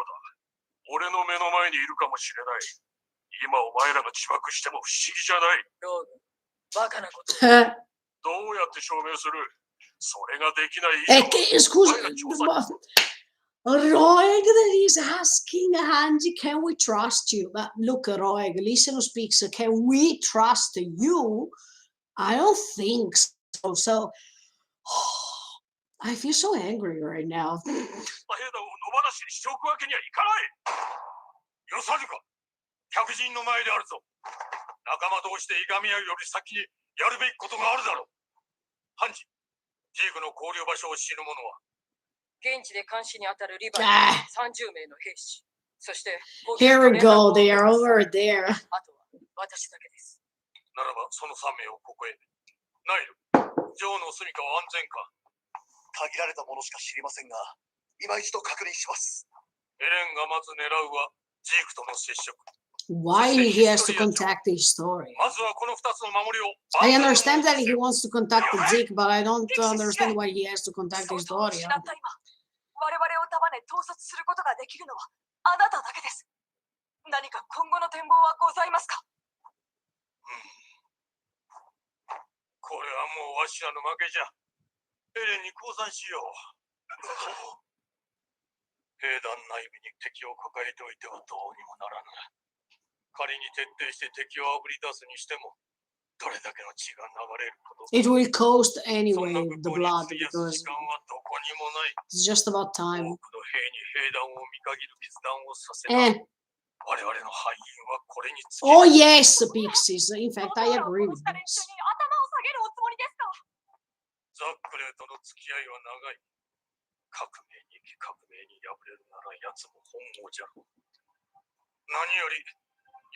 俺の目の前にいるかもしれない。今お前らが自爆しても不思議じゃない。ローグ、バカなこと。どうやって証明する？それができない以上、 Excuse お前ら調査 Roeg that is asking Hanji, can we trust you? But look, Roeg, listen who speaks. Can we trust you? I don't think so. So, I feel so angry right now. 兵団を野放しにしておくわけにはいかない。よさぬか、客人の前であるぞ。仲間同士でいがみ合うより先にやるべきことがあるだろう。ハンジ、ジークの交流場所を知る者は？現地で監視に当たるリバイ30名の兵士。そして、Here we go. They are over there. あとは私だけです。ならばその3名をここへ。ナイル、ジョーの住処は安全か？限られたものしか知りませんが、今一度確認します。エレンがまず狙うはジークとの接触。 Why he has to contact his story? まずはこの2つの守りを。I understand that he wants to contact Zeke, but I don't understand why he has to contact his story. 我々を束ね統率することができるのはあなただけです。何か今後の展望はございますか？これはもうわしらの負けじゃ。エレンに降参しよう。兵団内部に敵を抱えておいてはどうにもならぬ。仮に徹底して敵をあぶり出すにしても、どれだけの血が流れること。 It will cost そん anyway な the 不幸に blood 費やす because 時間はどこにもない。 it's just about 多 time. くの兵に兵団を見限る決断をさせた。 Eh. 我々の敗因はこれにつき。 Oh yes, Pixies. In fact, I agree with 連 this. 中に頭を下げるおつもりですか？ザックレーとの付き合いは長い。革命に生き革命に敗れるなら奴も本望じゃろう。何より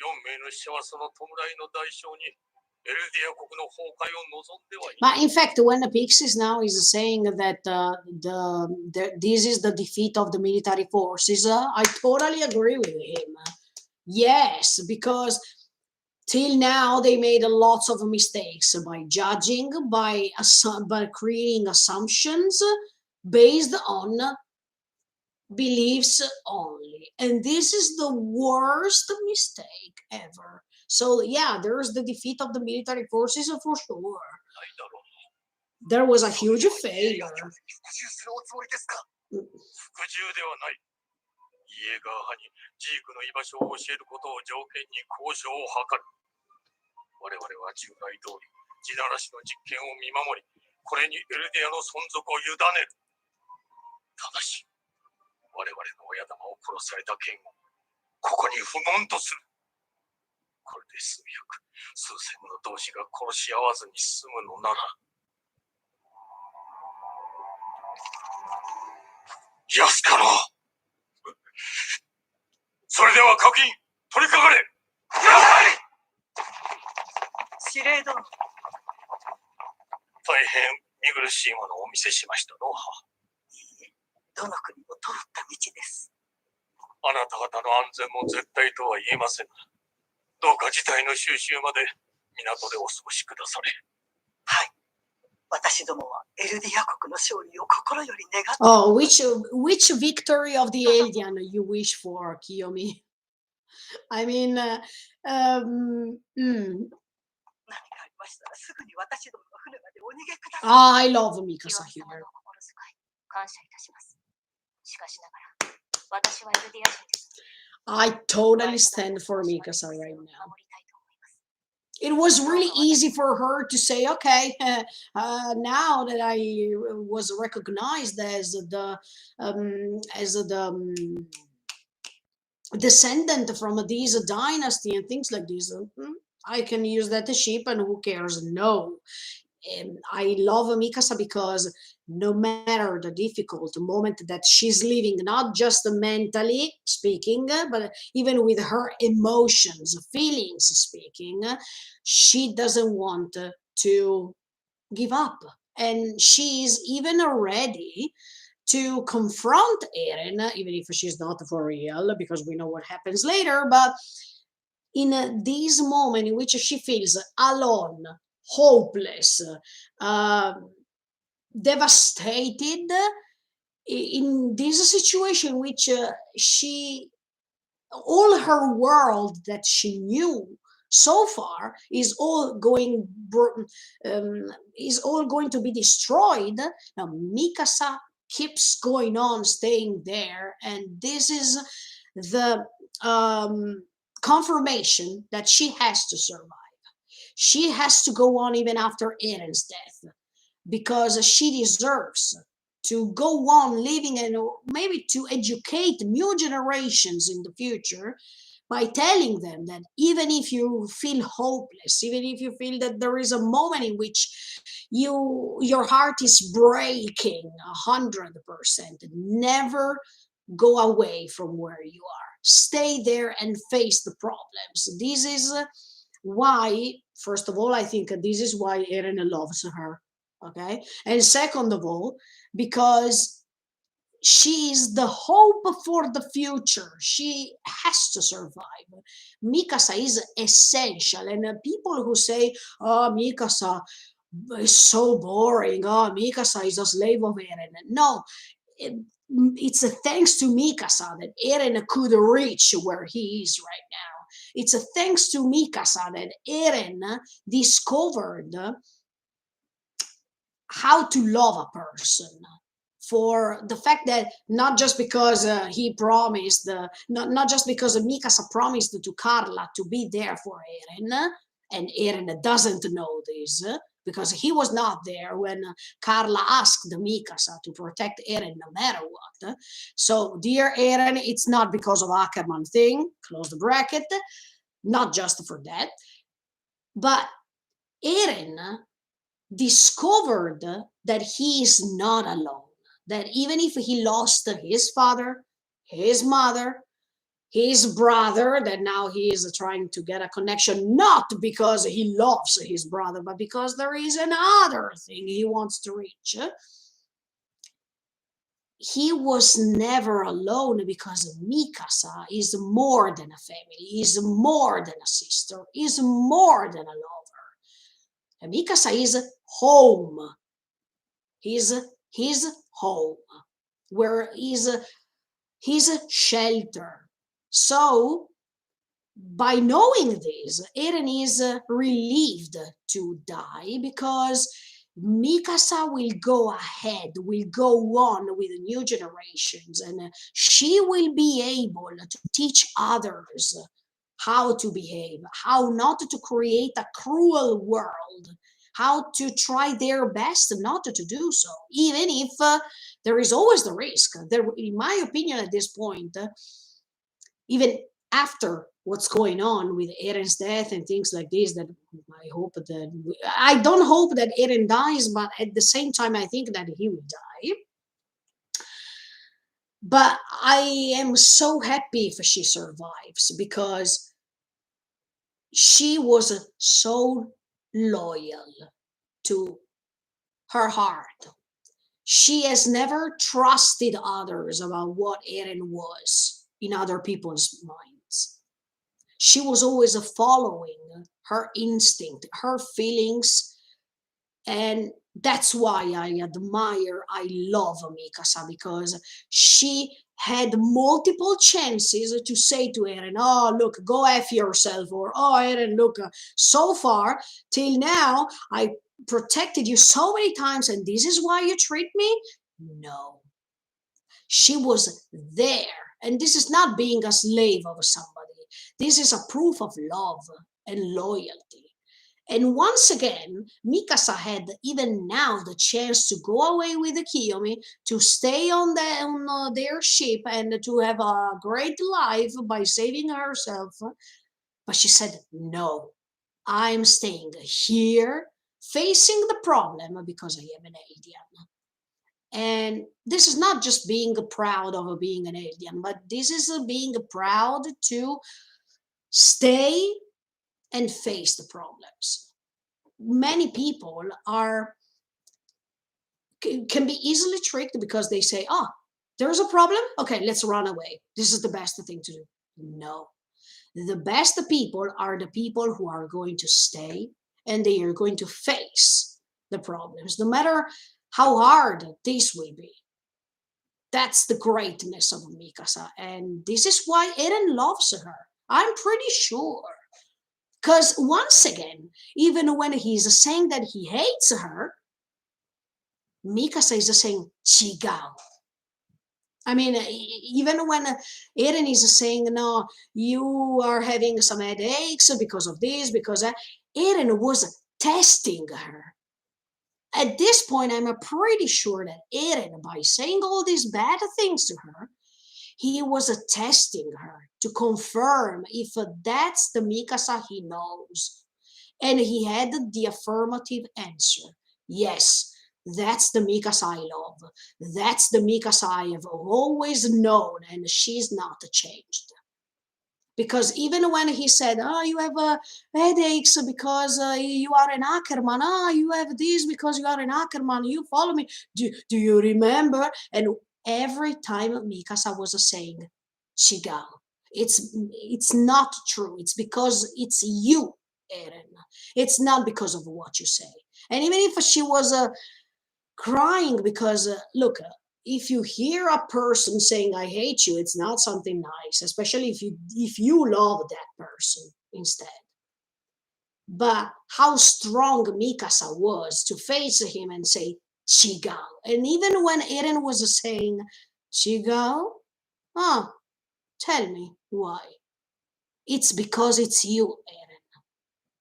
4名の死者はその弔いの代償にエルディア国の崩壊を望んではいない。 But in fact, when the Pixies now is saying that this is the defeat of the military forces, I totally agree with him. Yes, because Till now, they made lots of mistakes by judging, by creating assumptions based on beliefs only. And this is the worst mistake ever. So yeah, there's the defeat of the military forces for sure. There was a huge failure. 服従ではない。イエーガー派にジークの居場所を教えることを条件に交渉を図る。我々は従来通り地ならしの実験を見守り、これにエルディアの存続を委ねる。ただし、我々の親玉を殺された剣をここに不問とする。これで数百、数千の同士が殺し合わずに済むのなら、安かろう。それでは各員、取りかかれ。司令殿。大変見苦しいものをお見せしましたの。どの国も通った道です。あなた方の安全も絶対とは言えませんが、どうか事態の収拾まで港でお過ごしくだされ。はい。私どもはエルディア国の勝利を心より願って。Oh, which victory of the alien you wish for, Kiyomi? I mean, 何かありましたらすぐに私どもの船までお逃げください。I love Mikasa here. 感謝いたします。しかしながら、私はエルディア人です。I totally stand for Mikasa right now. It was really easy for her to say, okay, now that I was recognized as the descendant from this dynasty and things like this, I can use that ship and who cares? No. I love Mikasa because no matter the difficult moment that she's living, not just mentally speaking, but even with her emotions, feelings speaking, she doesn't want to give up. And she's even ready to confront Eren, even if she's not for real, because we know what happens later. But in this moment in which she feels alone, hopeless, devastated, in this situation which all her world that she knew so far is all going to be destroyed. Now Mikasa keeps going on staying there, and this is the confirmation that she has to survive. She has to go on even after Eren's death, because she deserves to go on living and maybe to educate new generations in the future by telling them that even if you feel hopeless, even if you feel that there is a moment in which your heart is breaking 100%, never go away from where you are. Stay there and face the problems. This is why, first of all, I think this is why Eren loves her. Okay, and second of all, because she is the hope for the future. She has to survive. Mikasa is essential, and people who say, "Oh, Mikasa is so boring. Oh, Mikasa is a slave of Eren." No, it's a thanks to Mikasa that Eren could reach where he is right now. It's a thanks to Mikasa that Eren discovered how to love a person, for the fact that not just because he promised, not just because Mikasa promised to Carla to be there for Eren, and Eren doesn't know this, because he was not there when Carla asked Mikasa to protect Eren no matter what. So, dear Eren, it's not because of Ackerman thing, close the bracket, not just for that, but Eren discovered that he is not alone, that even if he lost his father, his mother, his brother, that now he is trying to get a connection, not because he loves his brother, but because there is another thing he wants to reach. he was never alone because Mikasa is more than a family, is more than a sister, is more than a lover. And Mikasa is home. He's his home, where is his shelter. So by knowing this, Eren is relieved to die because Mikasa will go ahead, will go on with new generations, and she will be able to teach others how to behave, how not to create a cruel world, how to try their best not to do so, even if there is always the risk. There, in my opinion, at this point, even after what's going on with Eren's death and things like this, that I hope that I don't hope that Eren dies, but at the same time, I think that he will die. But I am so happy if she survives because she was so loyal to her heart. She has never trusted others about what Eren was in other people's minds. She was always following her instinct, her feelings, and that's why I admire, I love Mikasa, because she had multiple chances to say to Eren, oh, look, go F yourself, or oh, Eren, look, so far, till now, I protected you so many times, and this is why you treat me? No. She was there, and this is not being a slave of somebody. This is a proof of love and loyalty. And once again, Mikasa had even now the chance to go away with the Kiyomi, to stay on, their ship and to have a great life by saving herself. But she said, no, I'm staying here, facing the problem because I am an alien. And this is not just being proud of being an alien, but this is being proud to stay and face the problems. Many people can be easily tricked because they say, oh, there's a problem? Okay, let's run away. This is the best thing to do. No. The best people are the people who are going to stay and they are going to face the problems, no matter how hard this will be. That's the greatness of Mikasa, and this is why Eren loves her. I'm pretty sure. Because once again, even when he's saying that he hates her, Mikasa is saying, Chigao. I mean, even when Eren is saying, no, you are having some headaches because of this, because Eren was testing her. At this point, I'm pretty sure that Eren, by saying all these bad things to her, he was testing her to confirm if that's the Mikasa he knows. And he had the affirmative answer. Yes, that's the Mikasa I love. That's the Mikasa I have always known, and she's not changed. Because even when he said, oh, you have headaches because you are an Ackerman. Oh, you have this because you are an Ackerman. You follow me. Do you remember? And every time Mikasa was saying, Chigao, it's not true. It's because it's you, Eren. It's not because of what you say. And even if she was crying because, look, if you hear a person saying I hate you, it's not something nice, especially if you love that person instead. But how strong Mikasa was to face him and say Chigao. And even when Eren was saying Chigao, oh, tell me why. It's because it's you, Eren.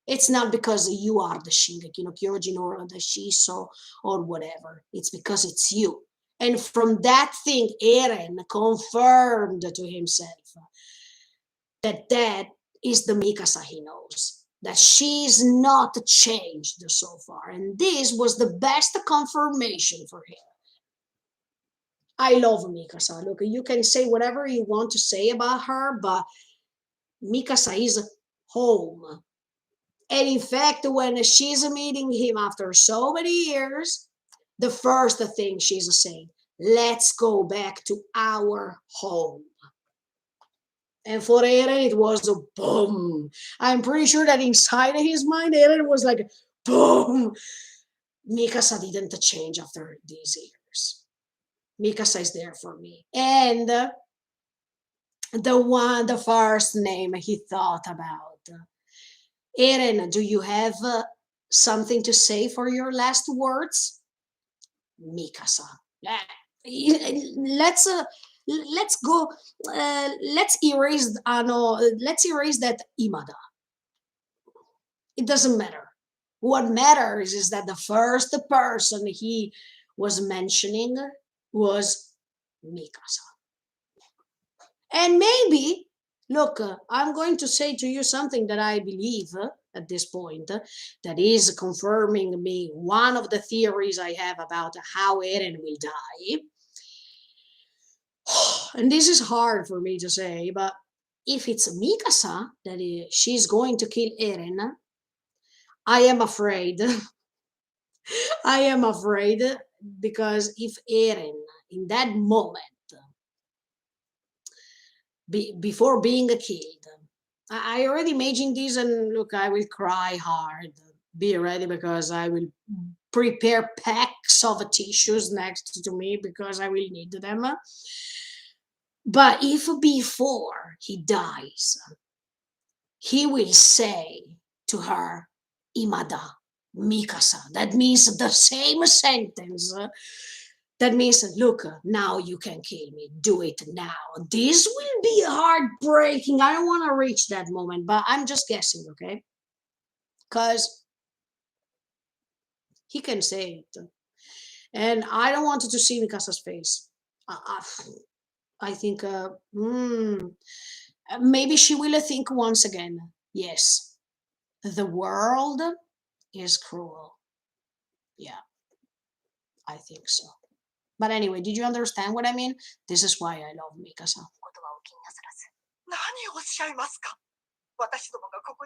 It's not because you are the Shingeki no Kyojin or the Shiso or whatever. It's because it's you. And from that thing, Eren confirmed to himself that that is the Mikasa he knows, that she's not changed so far. And this was the best confirmation for him. I love Mikasa. Look, you can say whatever you want to say about her, but Mikasa is home. And in fact, when she's meeting him after so many years, the first thing she's saying, let's go back to our home. And for Eren, it was a boom. I'm pretty sure that inside of his mind, Eren was like, boom. Mikasa didn't change after these years. Mikasa is there for me. And the first name he thought about. Eren, do you have something to say for your last words? Mikasa. Let's go. Let's erase. No, let's erase that Imada. It doesn't matter. What matters is that the first person he was mentioning was Mikasa. And maybe, look, I'm going to say to you something that I believe at this point that is confirming me one of the theories I have about how Eren will die. And this is hard for me to say, but if it's Mikasa that she's going to kill Eren, I am afraid. I am afraid because if Eren, in that moment, before being killed, I already imagine this, and look, I will cry hard. Be ready because I will prepare packs of tissues next to me because I will need them. But if before he dies, he will say to her, Imada, Mikasa. That means the same sentence. That means, look, now you can kill me. Do it now. This will be heartbreaking. I don't want to reach that moment, but I'm just guessing, okay? Because he can say it. And I don't want to see Mikasa's face. I think maybe she will think once again, yes, the world is cruel. Yeah, I think so. But anyway, did you understand what I mean? This is why I love Mikasa.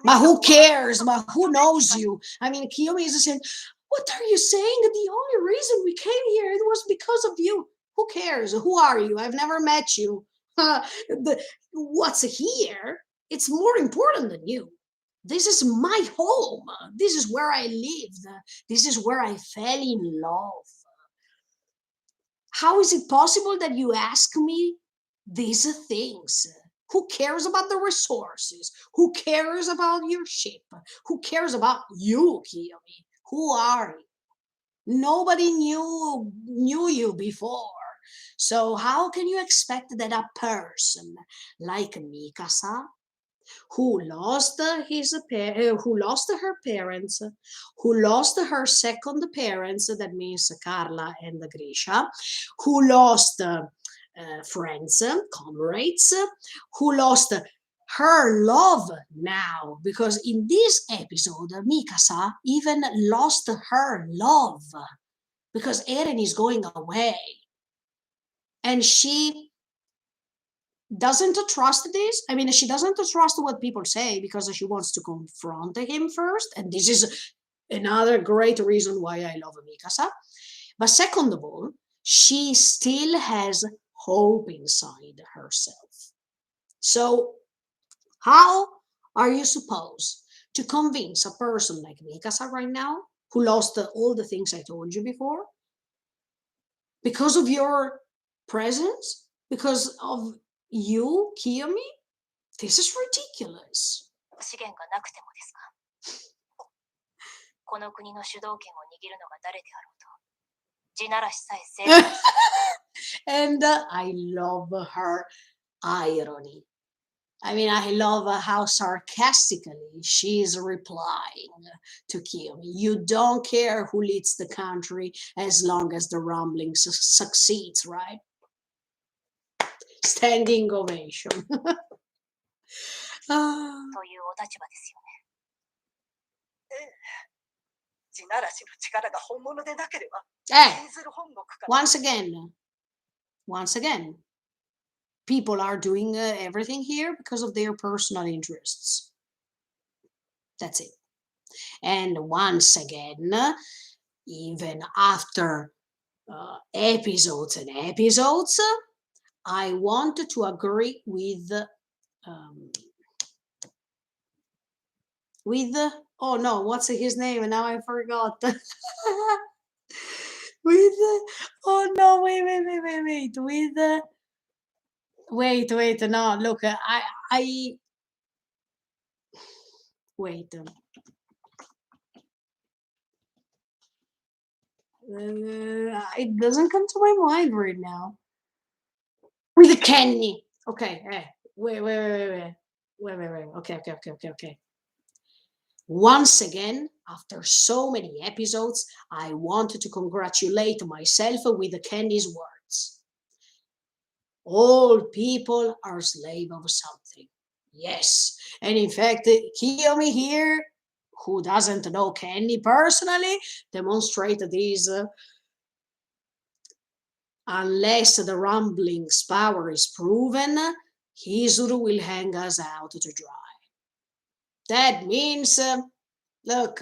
But who cares? But who knows you? I mean, Kiyomi is saying, what are you saying? The only reason we came here, it was because of you. Who cares? Who are you? I've never met you. What's here? It's more important than you. This is my home. This is where I lived. This is where I fell in love. How is it possible that you ask me these things? Who cares about the resources? Who cares about your ship? Who cares about you, Kiyomi? Who are you? Nobody knew you before. So how can you expect that a person like Mikasa, who lost her parents, who lost her second parents, that means Carla and Grisha, who lost friends, comrades, who lost her love now, because in this episode, Mikasa even lost her love because Eren is going away. And she doesn't trust this. I mean, she doesn't trust what people say because she wants to confront him first. And this is another great reason why I love Mikasa. But second of all, she still has hope inside herself. So how are you supposed to convince a person like Mikasa right now, who lost all the things I told you before, because of your presence, because of you, Kiyomi? This is ridiculous. 資源がなくてもですか。この国の主導権を握るのが誰であろうと、地ならしさえ正義です。And I love her irony. I mean, I love how sarcastically she's replying to Kiyomi. You don't care who leads the country as long as the rumbling succeeds, right? Standing ovation. というお立場ですよね。ええ。地ならしの力が本物でなければ、Hey, イーズル本国から。once again, people are doing everything here because of their personal interests. That's it. And once again, even after episodes and episodes, I want to agree um, with oh no, what's his name? And now I forgot. with oh no, wait, with wait, no, look, I wait. It doesn't come to my mind right now. With Kenny. Okay, wait. Okay. Once again, after so many episodes, I wanted to congratulate myself with Kenny's words. All people are slave of something. Yes. And in fact, Kiyomi here, who doesn't know Kenny personally, demonstrated this unless the rumbling's power is proven, Hizuru will hang us out to dry. That means, look,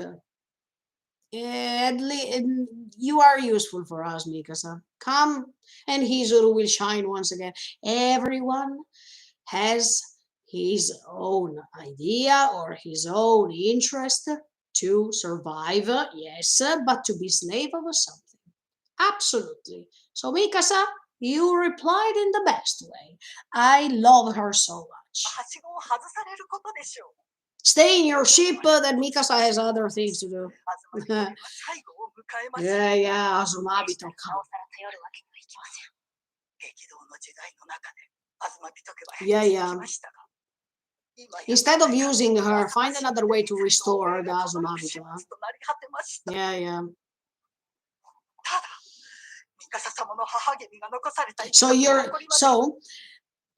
you are useful for us, Mikasa. Come, and Hizuru will shine once again. Everyone has his own idea or his own interest to survive, yes, but to be slave of something. Absolutely. So, Mikasa, you replied in the best way. I love her so much. はしごを外されることでしょう。 Stay in your ship, that Mikasa has other things to do. 東人は最後を迎えました。 Yeah, Azumabito な come. おさら頼るわけにはいきません。激動の時代の中で東人家は Yeah, 変 yeah. 化しましたが、今や Instead of using her, 東 find another way to restore the Azumabito. となり果てました。 Yeah. ただ、ミカサ様の母君が残された So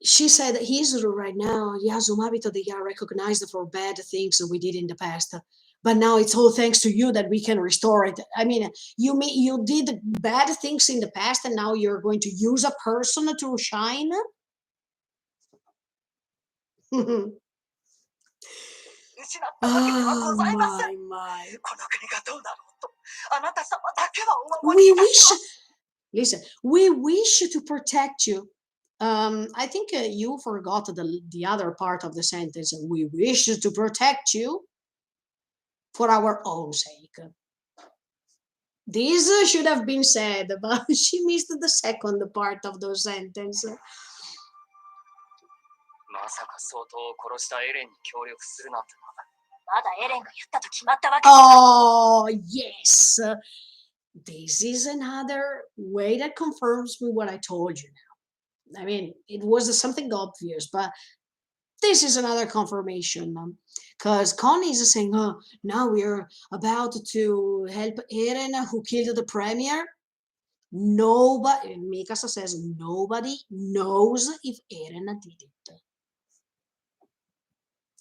she said that Hizuru right now, Yazumabito, they are recognized for bad things that we did in the past. But now it's all thanks to you that we can restore it. I mean, you did bad things in the past, and now you're going to use a person to shine? 失ったわけではございません。 my. この国がどうなろうと、あなた様だけはお守りいたします。 Listen, we wish to protect you. I think you forgot the other part of the sentence. We wish to protect you for our own sake. This should have been said, but she missed the second part of the sentence. まさか相当を殺したエレンに協力するなんてな。まだエレンが言ったと決まったわけ。 Oh, yes. This is another way that confirms me what I told you now. I mean, it was something obvious, but this is another confirmation. Because Connie is saying, oh, now we're about to help Eren who killed the premier. Nobody, Mikasa says, nobody knows if Eren did it.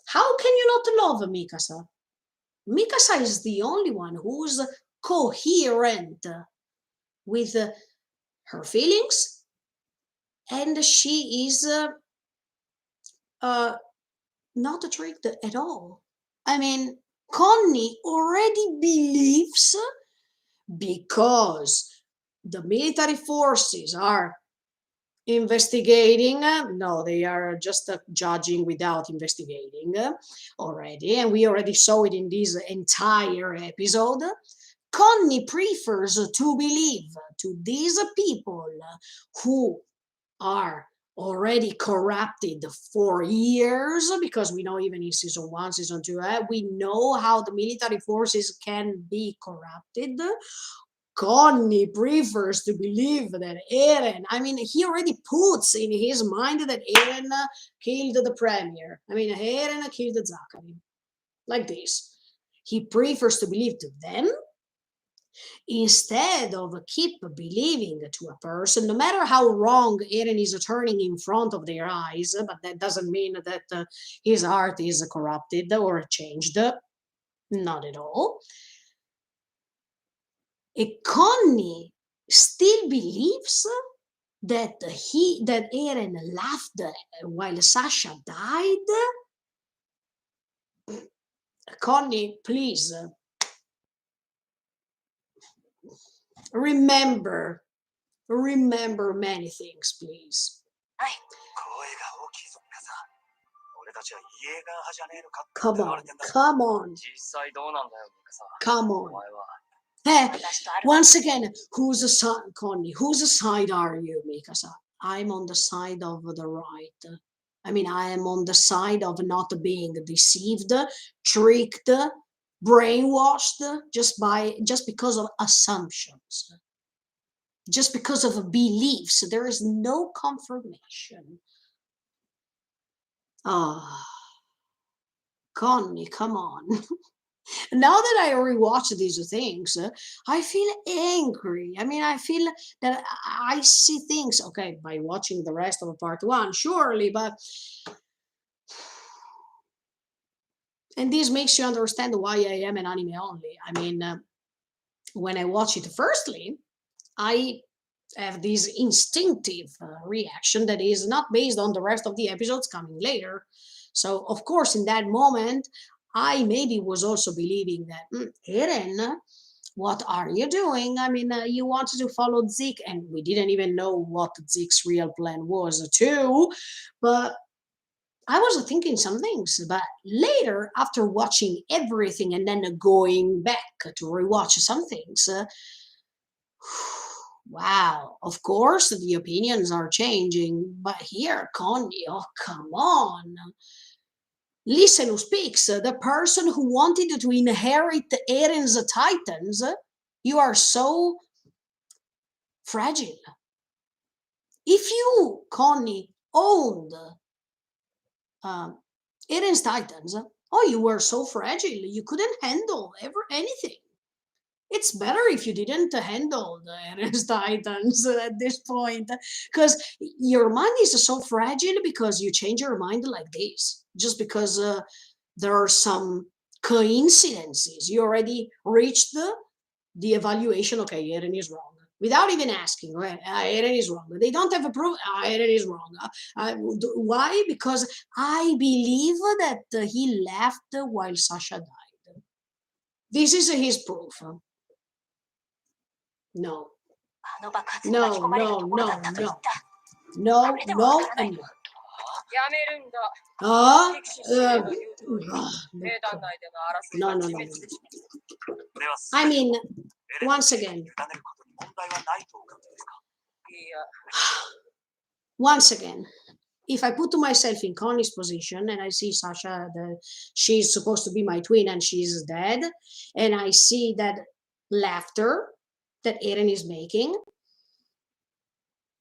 How can you not love Mikasa? Mikasa is the only one who's coherent with her feelings, and she is not tricked at all. I mean, Connie already believes because the military forces are investigating. No, they are just judging without investigating already, and we already saw it in this entire episode. Connie prefers to believe to these people who are already corrupted for years, because we know even in season 1, season 2, we know how the military forces can be corrupted. Connie prefers to believe that Eren, I mean, he already puts in his mind that Eren killed the premier. I mean, Eren killed Zachary. Like this. He prefers to believe to them instead of keep believing to a person, no matter how wrong Eren is turning in front of their eyes, but that doesn't mean that his heart is corrupted or changed. Not at all. Connie still believes that Eren laughed while Sasha died. Connie, please remember Remember many things, please. はい。声が大きいぞ、ミカサ。俺たちはイエーガー派じゃねえのかって Come 疑わ on, れてんだぞ。 come on, 実際どうなんだよ、ミカサ。 come お on. 前は。 Hey, 私とアル once again, whose side, Connie? Whose side are you, Mikasa? I'm on the side of the right. I mean, I am on the side of not being deceived, tricked, brainwashed just because of assumptions, just because of beliefs. There is no confirmation. Ah, Connie, come on. Now that I rewatch these things, I feel angry. I mean, I feel that I see things, okay, by watching the rest of part one, surely, but. And this makes you understand why I am an anime only. I mean, when I watch it firstly, I have this instinctive reaction that is not based on the rest of the episodes coming later. So, of course, in that moment, I maybe was also believing that, Eren, what are you doing? I mean, you wanted to follow Zeke, and we didn't even know what Zeke's real plan was, too. But I was thinking some things. But later, after watching everything and then going back to rewatch some things, wow, of course the opinions are changing, but here, Connie, oh, come on. Listen who speaks, the person who wanted to inherit Eren's titans, you are so fragile. If you, Connie, owned Eren's titans, oh, you were so fragile, you couldn't handle anything. It's better if you didn't handle the Eren's titans at this point, because your mind is so fragile because you change your mind like this, just because there are some coincidences. You already reached the evaluation, okay, Eren is wrong. Without even asking, right? Eren is wrong. They don't have a proof. Eren is wrong. Why? Because I believe that he left while Sasha died. This is his proof. No. あの爆発に巻き込まれるところだったと言った。 No, これでもわ no, からない and の。no. やめるんだ。 Ah, 敵視しているという通り、 uh, 兵団内での争い no, は no, 自 no, 滅 no. でしょう。 では、 I mean, エレンの once 自由 again, に委ねることに問題はないとお考えですか？ いや、 once again, if I put myself in Connie's position and I see Sasha, she's supposed to be my twin and she's dead, and I see that laughter that Eren is making,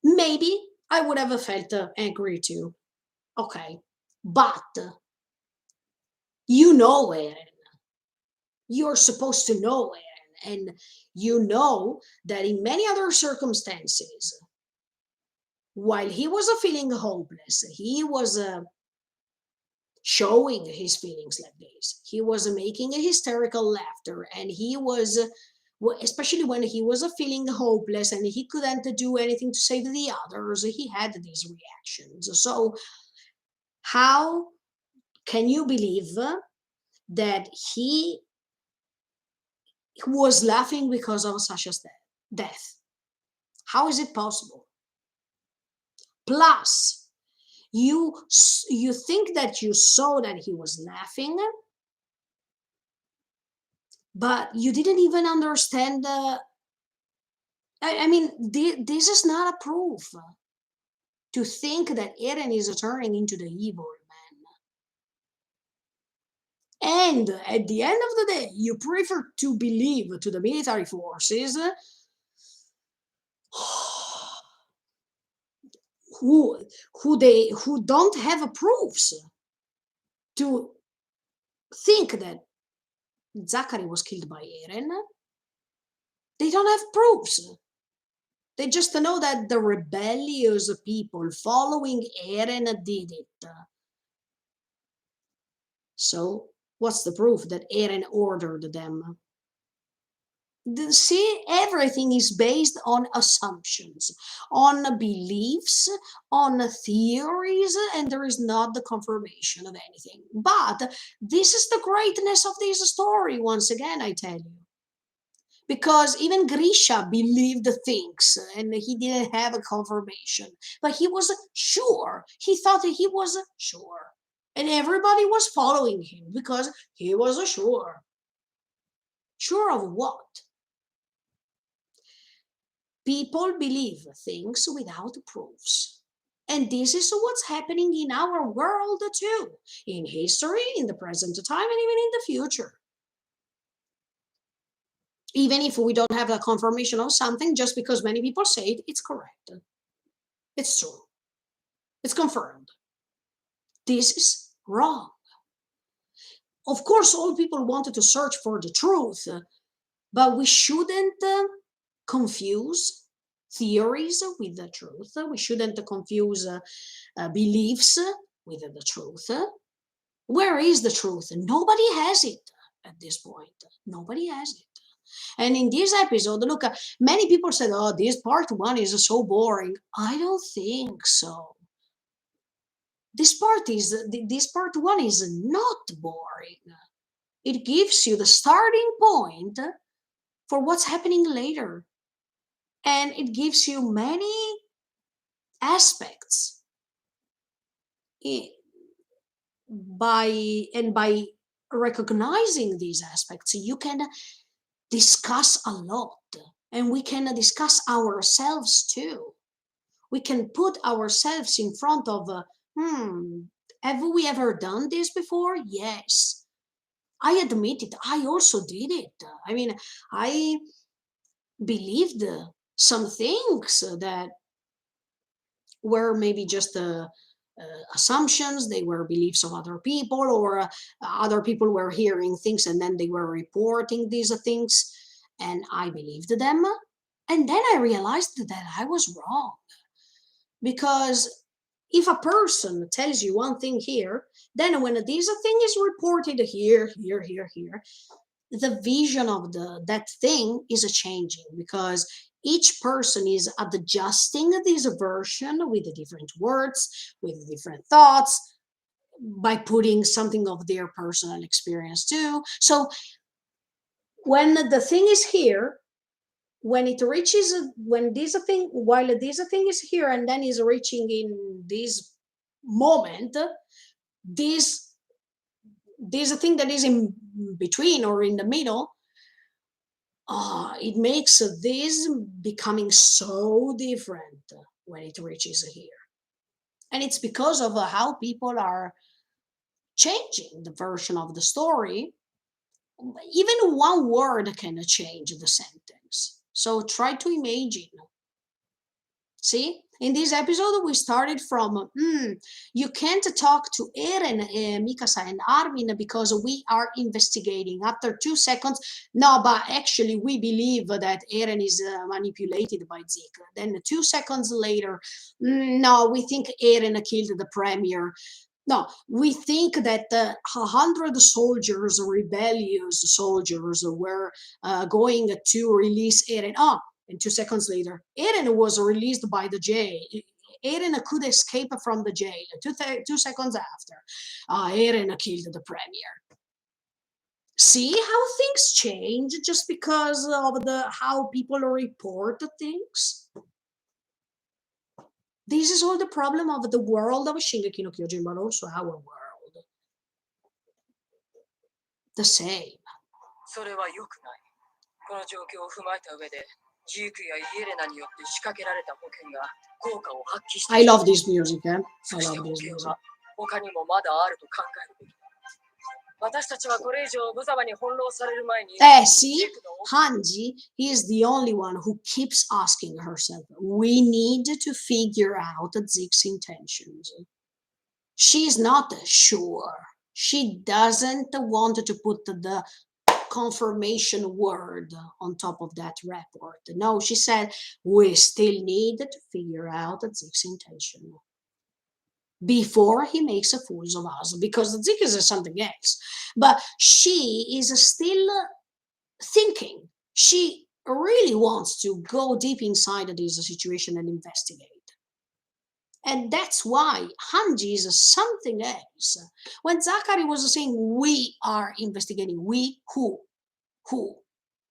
maybe I would have felt angry too. Okay, but you know Eren. You're supposed to know Eren, and you know that in many other circumstances, while he was feeling hopeless, he was showing his feelings like this. He was making a hysterical laughter, and he was, especially when he was feeling hopeless and he couldn't do anything to save the others, he had these reactions. So, how can you believe that he was laughing because of Sasha's death? How is it possible? Plus, you think that you saw that he was laughing, but you didn't even understand. I mean, this is not a proof to think that Eren is turning into the evil man. And at the end of the day, you prefer to believe to the military forces who don't have proofs to think that Zachary was killed by Eren. They don't have proofs. They just know that the rebellious people following Eren did it. So, what's the proof that Eren ordered them? See, everything is based on assumptions, on beliefs, on theories, and there is not the confirmation of anything. But this is the greatness of this story, once again, I tell you. because even Grisha believed the things and he didn't have a confirmation, but he was sure. He thought that he was sure. And everybody was following him because he was sure. Sure of what? People believe things without proofs. And this is what's happening in our world too, in history, in the present time, and even in the future. Even if we don't have a confirmation of something, just because many people say it, it's correct. It's true. It's confirmed. This is wrong. Of course, all people wanted to search for the truth, but we shouldn't confuse theories with the truth. We shouldn't confuse beliefs with the truth. Where is the truth? Nobody has it at this point. Nobody has it. And in this episode, look, many people said, oh, this part one is so boring. I don't think so. This part one is not boring. It gives you the starting point for what's happening later. And it gives you many aspects by recognizing these aspects, you can discuss a lot, and we can discuss ourselves too. We can put ourselves in front of have we ever done this before? Yes, I admit it. I also did it. I mean, I believed some things that were maybe just assumptions. They were beliefs of other people, or other people were hearing things and then they were reporting these things, and I believed them. And then I realized that I was wrong, because if a person tells you one thing here, then when this thing is reported here, the vision of that thing is changing, because each person is adjusting this version with different words, with different thoughts, by putting something of their personal experience too. So when the thing is here, when it reaches, while this thing is here and then is reaching in this moment, this thing that is in between or in the middle, it makes this becoming so different when it reaches here. And it's because of how people are changing the version of the story. Even one word can change the sentence. So try to imagine. See, in this episode, we started from, you can't talk to Eren, Mikasa, and Armin because we are investigating. After 2 seconds, no, but actually we believe that Eren is manipulated by Zeke. Then 2 seconds later, no, we think Eren killed the premier. No, we think that 100 soldiers, rebellious soldiers, were going to release Eren. And 2 seconds later, Eren was released by the jail. Eren could escape from the jail. 2 seconds after, Eren killed the premier. See how things change just because of how people report things? This is all the problem of the world of Shingeki no Kyojin, but also our world. The same. それは良くない。この状況を踏まえた上で、ジークやイエレナによって仕掛けられた保険が効果を発揮している。I love this music, eh? そ I して love 保 this 険 music. は他にもまだあると考えるべきだ。私たちはこれ以上無様に翻弄される前に。See, Hanji is the only one who keeps asking herself, we need to figure out Zeke's intentions. She's not sure. She doesn't want to put the confirmation word on top of that report. No, she said, we still need to figure out Zeke's intention before he makes a fool of us, because Zeke is something else. But she is still thinking. She really wants to go deep inside of this situation and investigate. And that's why Hanji is something else. When Zachary was saying, we are investigating, we, who?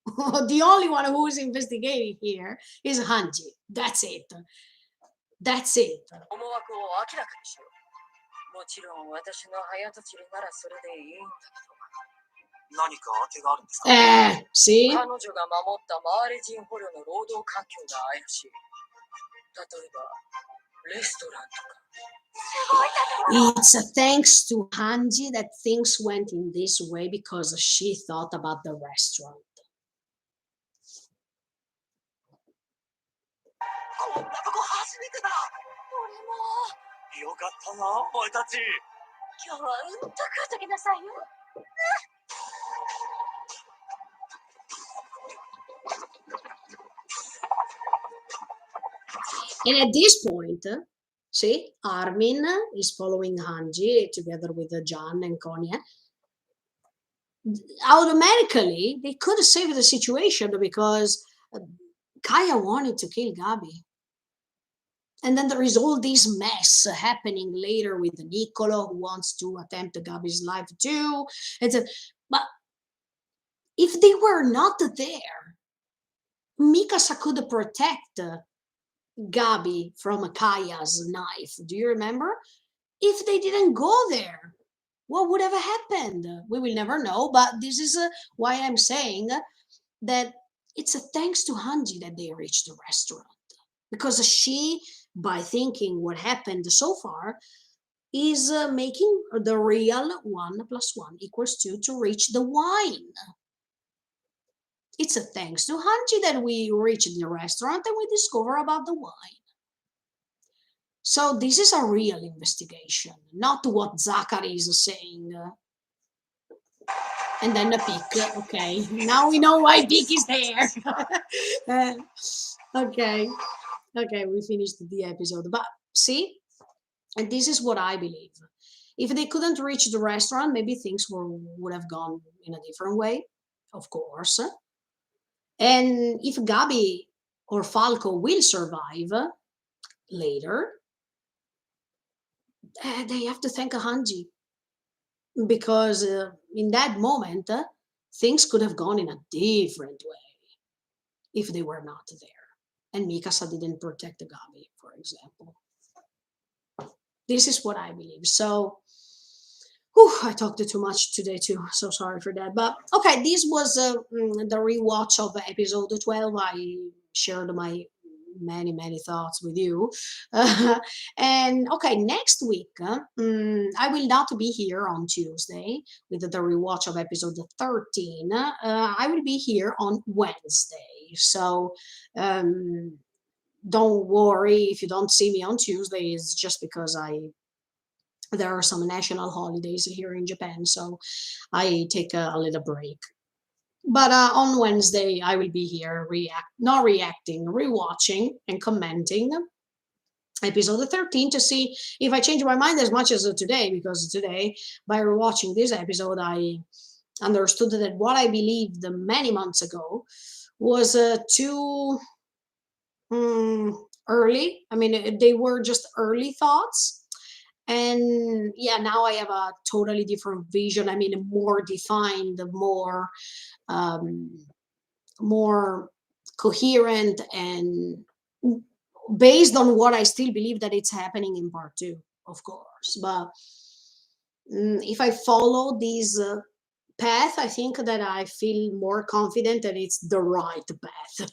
The only one who is investigating here is Hanji. That's it. That's it. 思惑を明らかにしよう。もちろん私の早とちりならそれでいいんだけど。何か当てがあるんですか？ See? 彼女が守ったマーレ人捕虜の労働環境が怪しい。例えば、レストランとか。It's thanks to Hanji that things went in this way because she thought about the restaurant. こんなとこ初めてだ。俺も。よかったな、お前たち。今日はうんと食うときなさいよ。And at this point, see, Armin is following Hanji together with John and Konya. Automatically, they could have saved the situation because Kaya wanted to kill Gabi. And then there is all this mess happening later with Niccolo who wants to attempt Gabi's life too. But if they were not there, Mikasa could protect Gabi from Kaya's knife. Do you remember? If they didn't go there, what would have happened? We will never know, but this is why I'm saying that it's thanks to Hanji that they reached the restaurant. Because she, by thinking what happened so far, is making the real 1 + 1 = 2 to reach the wine. It's thanks to Hanji that we reach the restaurant and we discover about the wine. So this is a real investigation, not what Zachary is saying. And then the peak. Okay, now we know why Peak is there. Okay, we finished the episode. But see, and this is what I believe. If they couldn't reach the restaurant, maybe things would have gone in a different way, of course. And if Gabi or Falco will survive later, they have to thank Hanji. Because in that moment, things could have gone in a different way if they were not there. And Mikasa didn't protect Gabi, for example. This is what I believe. So, I talked too much today too, so sorry for that. But okay, this was the rewatch of episode 12. I shared my many thoughts with you. And okay, next week, I will not be here on Tuesday with the rewatch of episode 13. I will be here on Wednesday. So, don't worry if you don't see me on Tuesday. It's just because there are some national holidays here in Japan, so I take a little break. But on Wednesday, I will be here rewatching and commenting episode 13 to see if I change my mind as much as today, because today, by rewatching this episode, I understood that what I believed many months ago was too early. I mean, they were just early thoughts. And yeah, now I have a totally different vision. I mean, more defined, more coherent, and based on what I still believe that it's happening in part 2, of course. But if I follow this path, I think that I feel more confident that it's the right path.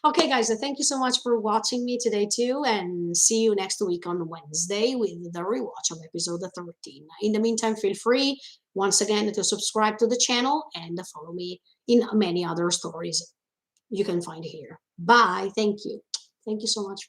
Okay, guys, thank you so much for watching me today too, and see you next week on Wednesday with the rewatch of episode 13. In the meantime, feel free once again to subscribe to the channel and follow me in many other stories you can find here. Bye. Thank you so much.